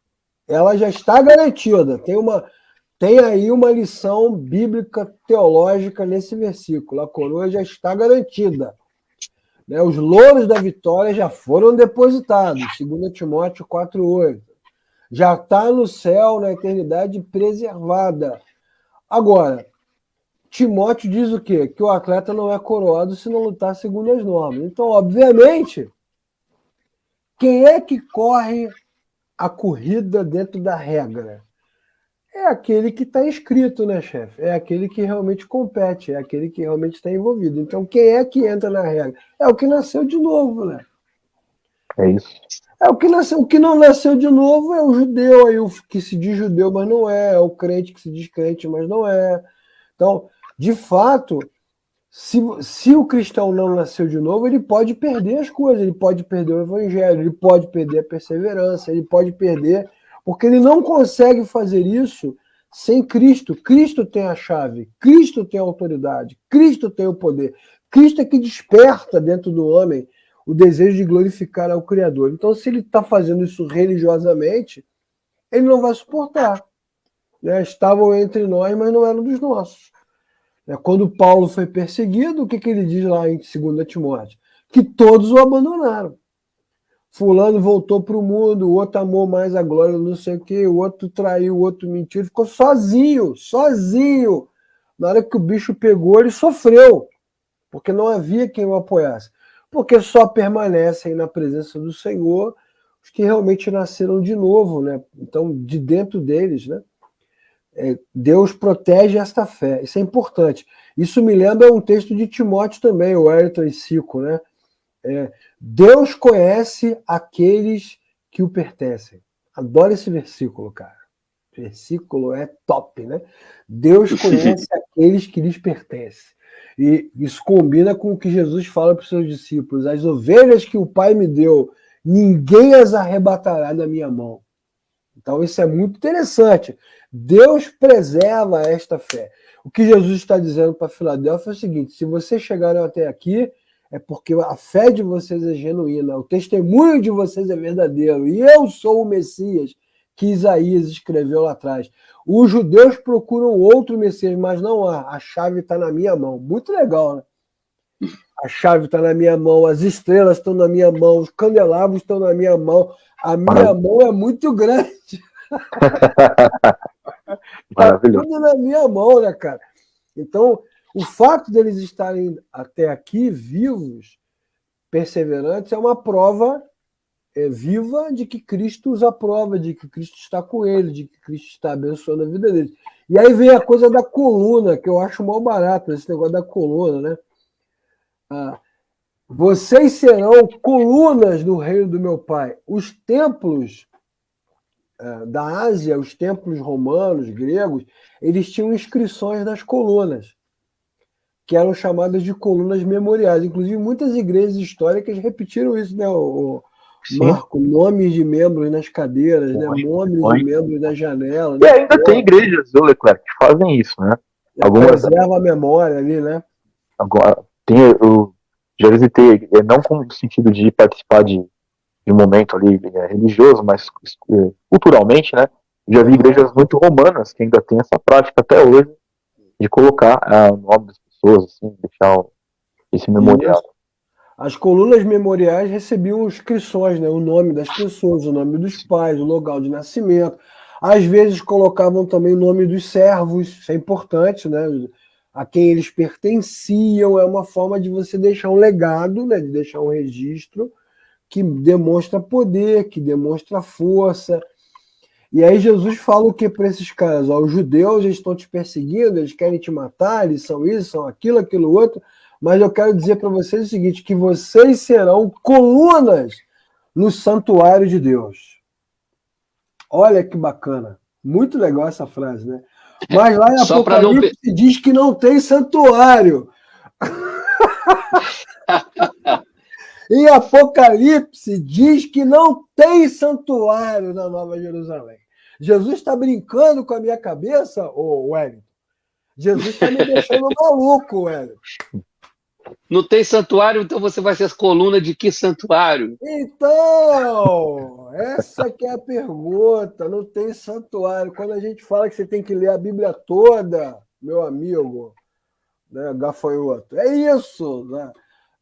Ela já está garantida. Tem aí uma lição bíblica teológica nesse versículo. A coroa já está garantida. Né? Os louros da vitória já foram depositados. 2 Timóteo 4,8. Já está no céu, na eternidade, preservada. Agora, Timóteo diz o quê? Que o atleta não é coroado se não lutar segundo as normas. Então, obviamente, quem é que corre a corrida dentro da regra? É aquele que está inscrito, né, chefe? É aquele que realmente compete, é aquele que realmente está envolvido. Então, quem é que entra na regra? É o que nasceu de novo, né? É isso. É o que nasceu. O que não nasceu de novo é o judeu, aí o que se diz judeu, mas não é o crente que se diz crente, mas não é. Então, de fato, se o cristão não nasceu de novo, ele pode perder as coisas, ele pode perder o evangelho, ele pode perder a perseverança, ele pode perder, porque ele não consegue fazer isso sem Cristo. Cristo tem a chave, Cristo tem a autoridade, Cristo tem o poder. Cristo é que desperta dentro do homem o desejo de glorificar ao Criador. Então, se ele está fazendo isso religiosamente, ele não vai suportar. Né? Estavam entre nós, mas não eram dos nossos. Quando Paulo foi perseguido, o que ele diz lá em 2 Timóteo? Que todos o abandonaram. Fulano voltou para o mundo, o outro amou mais a glória, não sei o quê, o outro traiu, o outro mentiu, ficou sozinho. Na hora que o bicho pegou, ele sofreu, porque não havia quem o apoiasse. Porque só permanecem na presença do Senhor os que realmente nasceram de novo, né? Então, de dentro deles, né? Deus protege esta fé. Isso é importante. Isso me lembra um texto de Timóteo também, o Ayrton e Cico, né? Deus conhece aqueles que o pertencem. Adoro esse versículo, cara. O versículo é top, né? Deus conhece aqueles que lhes pertencem. E isso combina com o que Jesus fala para os seus discípulos: as ovelhas que o Pai me deu, ninguém as arrebatará da minha mão. Então isso é muito interessante. Deus preserva esta fé. O que Jesus está dizendo para Filadélfia é o seguinte: se vocês chegaram até aqui, é porque a fé de vocês é genuína, o testemunho de vocês é verdadeiro, e eu sou o Messias que Isaías escreveu lá atrás. Os judeus procuram outro Messias, mas não há. A chave está na minha mão. Muito legal, né? A chave está na minha mão, as estrelas estão na minha mão, os candelabros estão na minha mão. A minha mão é muito grande. Está tudo na minha mão, né, cara? Então, o fato deles estarem até aqui vivos, perseverantes, é uma prova viva de que Cristo os aprova, de que Cristo está com eles, de que Cristo está abençoando a vida deles. E aí vem a coisa da coluna, que eu acho mal barato, esse negócio da coluna, né? Vocês serão colunas do reino do meu Pai. Os templos da Ásia, os templos romanos, gregos, eles tinham inscrições nas colunas, que eram chamadas de colunas memoriais. Inclusive, muitas igrejas históricas repetiram isso, né, Marco? Nomes de membros nas cadeiras, né? Nomes de membros na janela. E ainda tem igrejas, viu, Leclerc, que fazem isso, né? Algumas preserva a memória ali, né? Agora, eu já visitei, não com o sentido de participar de um momento ali religioso, mas culturalmente, né? Já vi igrejas muito romanas que ainda tem essa prática até hoje de colocar o nome das pessoas, assim, deixar esse memorial. As colunas memoriais recebiam inscrições, né? O nome das pessoas, o nome dos pais, o local de nascimento. Às vezes colocavam também o nome dos servos, isso é importante, né? A quem eles pertenciam. É uma forma de você deixar um legado, né? De deixar um registro que demonstra poder, que demonstra força. E aí Jesus fala o que para esses caras? Os judeus estão te perseguindo, eles querem te matar, eles são isso, são aquilo, aquilo outro. Mas eu quero dizer para vocês o seguinte, que vocês serão colunas no santuário de Deus. Olha que bacana. Muito legal essa frase, né? Mas lá em Apocalipse diz que não tem santuário. Em Apocalipse diz que não tem santuário na Nova Jerusalém. Jesus está brincando com a minha cabeça, Wellington? Jesus está me deixando maluco, Wellington. Não tem santuário, então você vai ser as colunas de que santuário? Então, essa que é a pergunta. Não tem santuário. Quando a gente fala que você tem que ler a Bíblia toda, meu amigo, né, gafanhoto, é isso, né?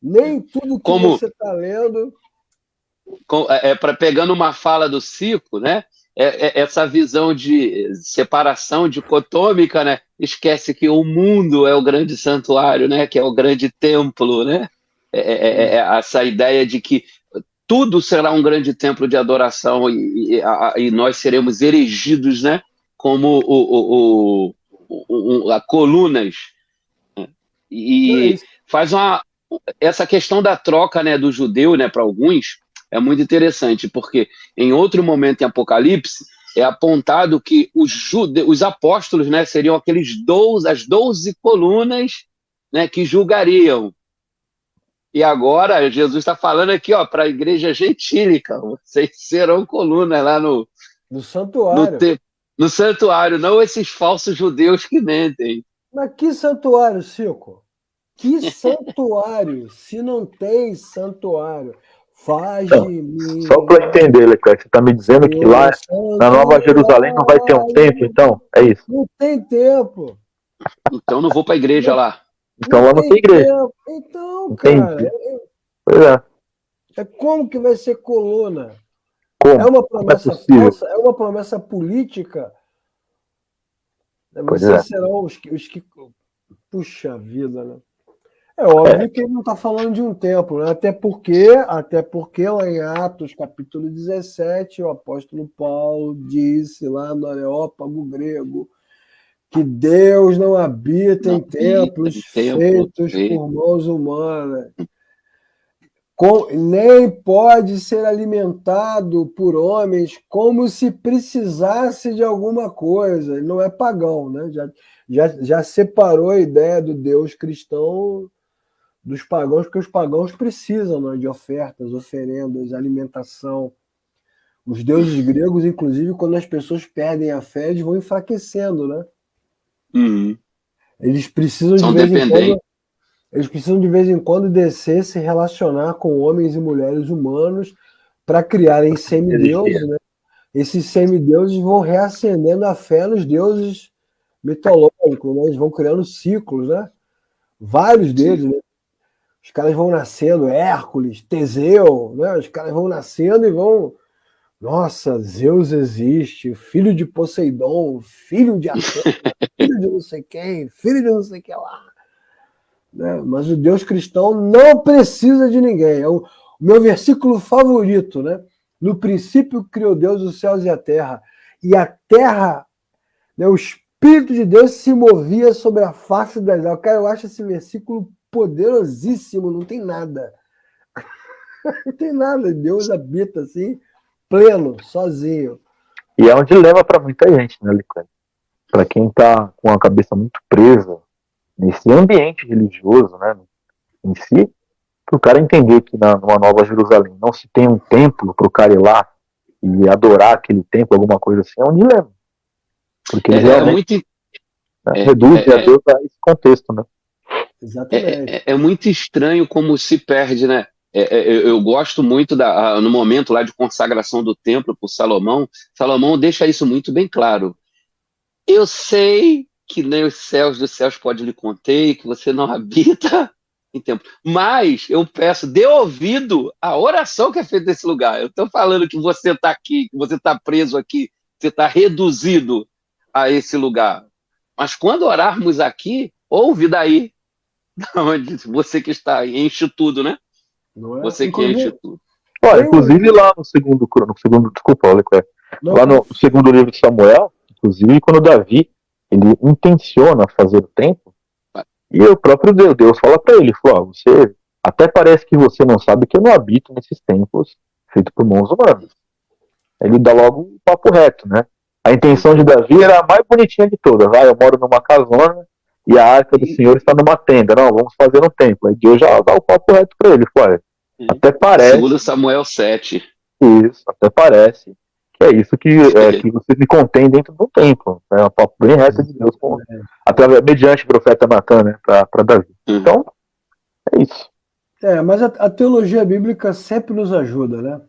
Nem tudo que você está lendo... Pegando uma fala do Cico, né? Essa visão de separação dicotômica, né? Esquece que o mundo é o grande santuário, né? Que é o grande templo, né? Essa ideia de que tudo será um grande templo de adoração e nós seremos erigidos, né? Como colunas. E faz essa questão da troca, né, do judeu, né, para alguns, é muito interessante, porque em outro momento em Apocalipse é apontado que os apóstolos, né, seriam as 12 colunas, né, que julgariam. E agora Jesus está falando aqui, para a igreja gentílica, vocês serão colunas lá no santuário. No santuário, não esses falsos judeus que mentem. Mas que santuário, Cico? Que santuário? Se não tem santuário... Faz de mim. Só para entender, Leclerc, você está me dizendo que lá na Nova Jerusalém não vai ter um templo, então? É isso? Não tem templo. Então não vou para a igreja lá. Então lá não tem igreja. Então, entendi. Cara. Pois é. Como que vai ser coluna? Como? É uma promessa falsa? É uma promessa política? Vocês serão os que... Puxa vida, né? É óbvio que ele não está falando de um templo, né? Até porque lá em Atos, capítulo 17, o apóstolo Paulo disse lá no Areópago grego que Deus não habita em templos feitos por mãos humanas. Nem pode ser alimentado por homens como se precisasse de alguma coisa. Ele não é pagão, né? Já separou a ideia do Deus cristão dos pagãos, porque os pagãos precisam, né, de ofertas, oferendas, alimentação. Os deuses gregos, inclusive, quando as pessoas perdem a fé, eles vão enfraquecendo, né? Uhum. Eles precisam de vez em quando descer, se relacionar com homens e mulheres humanos para criarem semideuses, né? Esses semideuses vão reacendendo a fé nos deuses mitológicos, né? Eles vão criando ciclos, né? Vários deles, né? Os caras vão nascendo, Hércules, Teseu, né? Os caras vão nascendo e vão. Nossa, Zeus existe, filho de Poseidon, filho de Atena, filho de não sei quem, filho de não sei que lá. Né? Mas o Deus cristão não precisa de ninguém. É o meu versículo favorito, né? No princípio criou Deus os céus e a terra, né, o Espírito de Deus se movia sobre a face das águas. Cara, eu acho esse versículo poderosíssimo, não tem nada. Não tem nada, Deus habita assim, pleno, sozinho. E é um dilema para muita gente, né, Licânio? Para quem está com a cabeça muito presa nesse ambiente religioso, né, em si, para o cara entender que numa Nova Jerusalém não se tem um templo para o cara ir lá e adorar aquele templo, alguma coisa assim, é um dilema. Porque eles realmente reduzem a Deus a esse contexto, né? Exatamente. É muito estranho como se perde, né? Eu gosto muito no momento lá de consagração do templo por Salomão. Salomão deixa isso muito bem claro. Eu sei que nem os céus dos céus pode lhe conter, que você não habita em templo. Mas eu peço, dê ouvido à oração que é feita nesse lugar. Eu estou falando que você está aqui, que você está preso aqui, você está reduzido a esse lugar. Mas quando orarmos aqui, ouve daí. Você que está aí, enche tudo, né? Não é? Você que enche tudo. Olha, inclusive lá no segundo, desculpa, olha, lá no segundo livro de Samuel, inclusive quando Davi ele intenciona fazer o templo, e o próprio Deus fala para ele, falou, você até parece que você não sabe que eu não habito nesses templos feitos por mãos humanas. Ele dá logo um papo reto, né? A intenção de Davi era a mais bonitinha de todas. Eu moro numa casona e a arca do Senhor está numa tenda. Não, vamos fazer um templo. Aí Deus já dá o papo reto para ele. Olha, até parece. Segundo Samuel 7. Isso, até parece que é isso que você me contém dentro do templo. É um papo bem reto de Deus, mediante o profeta Natan, né, para Davi. Então, é isso. Mas a teologia bíblica sempre nos ajuda, né?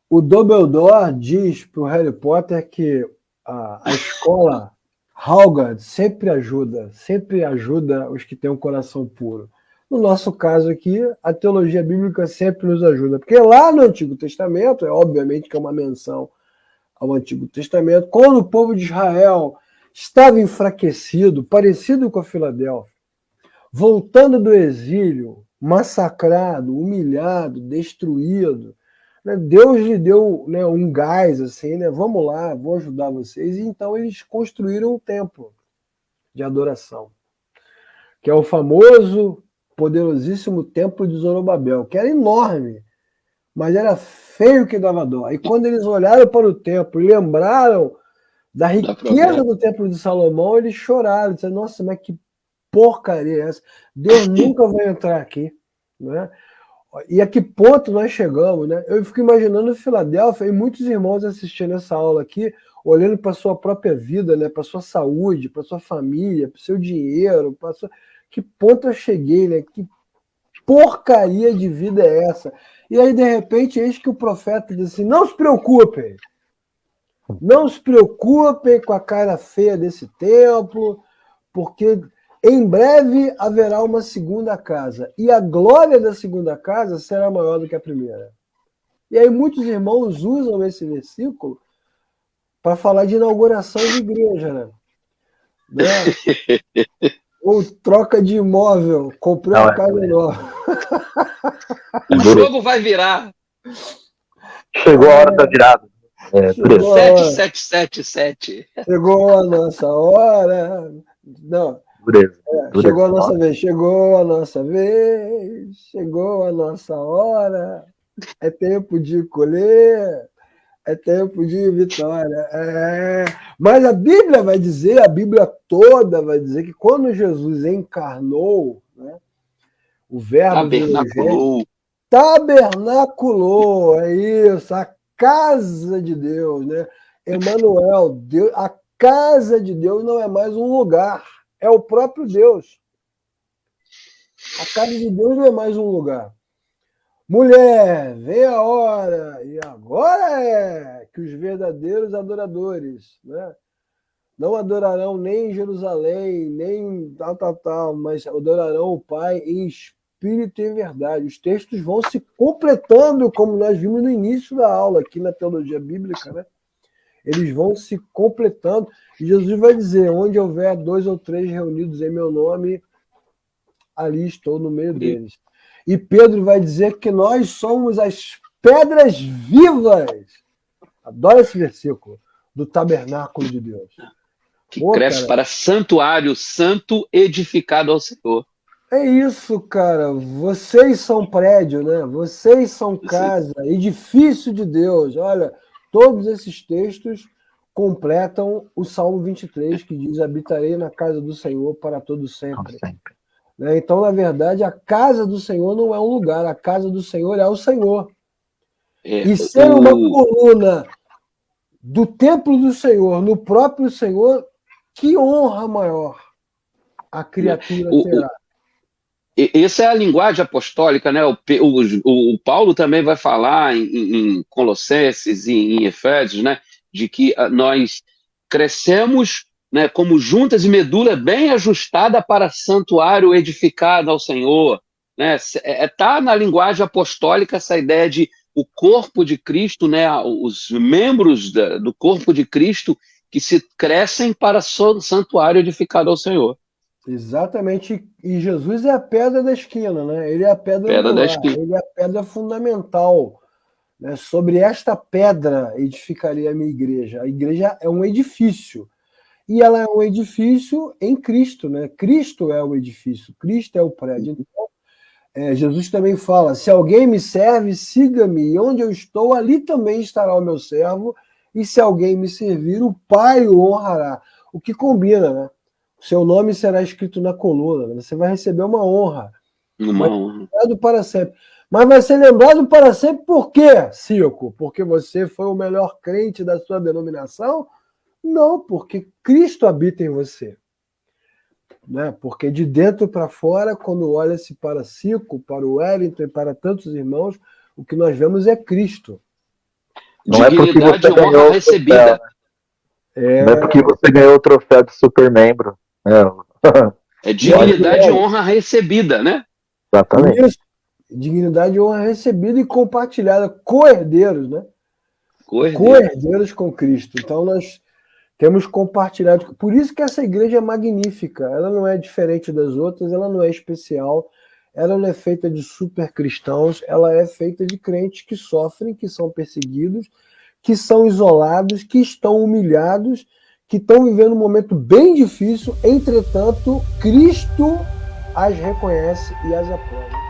O Dumbledore diz para o Harry Potter que a escola Hogwarts sempre ajuda os que têm um coração puro. No nosso caso aqui, a teologia bíblica sempre nos ajuda, porque lá no Antigo Testamento, obviamente que é uma menção ao Antigo Testamento, quando o povo de Israel estava enfraquecido, parecido com a Filadélfia, voltando do exílio, massacrado, humilhado, destruído, né? Deus lhe deu, né, um gás assim, né? Vamos lá, vou ajudar vocês. E então eles construíram um templo de adoração, que é o famoso, poderosíssimo templo de Zorobabel, que era enorme, mas era feio que dava dó. E quando eles olharam para o templo e lembraram da riqueza do templo de Salomão, eles choraram, disseram, nossa, mas que porcaria é essa? Deus nunca vai entrar aqui, né? E a que ponto nós chegamos, né? Eu fico imaginando Filadélfia e muitos irmãos assistindo essa aula aqui, olhando para a sua própria vida, né? Para a sua saúde, para a sua família, para o seu dinheiro, que ponto eu cheguei, né? Que porcaria de vida é essa? E aí, de repente, eis que o profeta diz assim, não se preocupem com a cara feia desse templo, porque em breve haverá uma segunda casa, e a glória da segunda casa será maior do que a primeira. E aí muitos irmãos usam esse para falar de inauguração de igreja, né? Ou troca de imóvel, comprei uma casa nova. O jogo vai virar. Chegou a hora da virada. 7777. Chegou a nossa hora. Não. Chegou a nossa vez, chegou a nossa vez, chegou a nossa hora. É tempo de colher, é tempo de vitória. Mas a Bíblia vai dizer, a Bíblia toda vai dizer que quando Jesus encarnou, né, o verbo tabernaculou, é isso, a casa de Deus, né? Emmanuel, Deus, a casa de Deus não é mais um lugar, é o próprio Deus. A casa de Deus não é mais um lugar. Mulher, vem a hora, e agora é que os verdadeiros adoradores, né, Não adorarão nem em Jerusalém, nem tal, mas adorarão o Pai em espírito e em verdade. Os textos vão se completando, como nós vimos no início da aula, aqui na teologia bíblica, né? Eles vão se completando. E Jesus vai dizer, onde houver 2 ou 3 reunidos em meu nome, ali estou no meio deles. E Pedro vai dizer que nós somos as pedras vivas. Adoro esse versículo do tabernáculo de Deus. Que cresce para santuário santo edificado ao Senhor. É isso, cara. Vocês são prédio, né? Vocês são casa, edifício de Deus. Olha, todos esses textos completam o Salmo 23, que diz, habitarei na casa do Senhor para todo sempre. Então, na verdade, a casa do Senhor não é um lugar, a casa do Senhor é o Senhor. E ser uma coluna do templo do Senhor, no próprio Senhor, que honra maior a criatura terá. Essa é a linguagem apostólica, né? O Paulo também vai falar em Colossenses e em Efésios, né? De que nós crescemos, né, como juntas e medula bem ajustada para santuário edificado ao Senhor, né? Tá na linguagem apostólica essa ideia de o corpo de Cristo, né? Os membros do corpo de Cristo que se crescem para santuário edificado ao Senhor. Exatamente, e Jesus é a pedra da esquina, né? Ele é a pedra angular, ele é a pedra fundamental, né? Sobre esta pedra edificaria a minha igreja. A igreja é um edifício, e ela é um edifício em Cristo, né? Cristo é o edifício, Cristo é o prédio. Então, Jesus também fala, se alguém me serve, siga-me, e onde eu estou, ali também estará o meu servo, e se alguém me servir, o Pai o honrará. O que combina, né? Seu nome será escrito na coluna. Você vai receber uma honra. Uma honra. Lembrado para sempre. Mas vai ser lembrado para sempre por quê, Cico? Porque você foi o melhor crente da sua denominação? Não, porque Cristo habita em você. Né? Porque de dentro para fora, quando olha-se para Cico, para o Wellington e para tantos irmãos, o que nós vemos é Cristo. Não é porque você ganhou recebida. Não é porque você ganhou o troféu de super membro. É dignidade e honra recebida, né? Exatamente. Isso. Dignidade e honra recebida e compartilhada. Co-herdeiros, né? Co-herdeiros com Cristo. Então nós temos compartilhado. Por isso que essa igreja é magnífica. Ela não é diferente das outras, ela não é especial, ela não é feita de super cristãos, ela é feita de crentes que sofrem, que são perseguidos, que são isolados, que estão humilhados, que estão vivendo um momento bem difícil, entretanto, Cristo as reconhece e as aprova.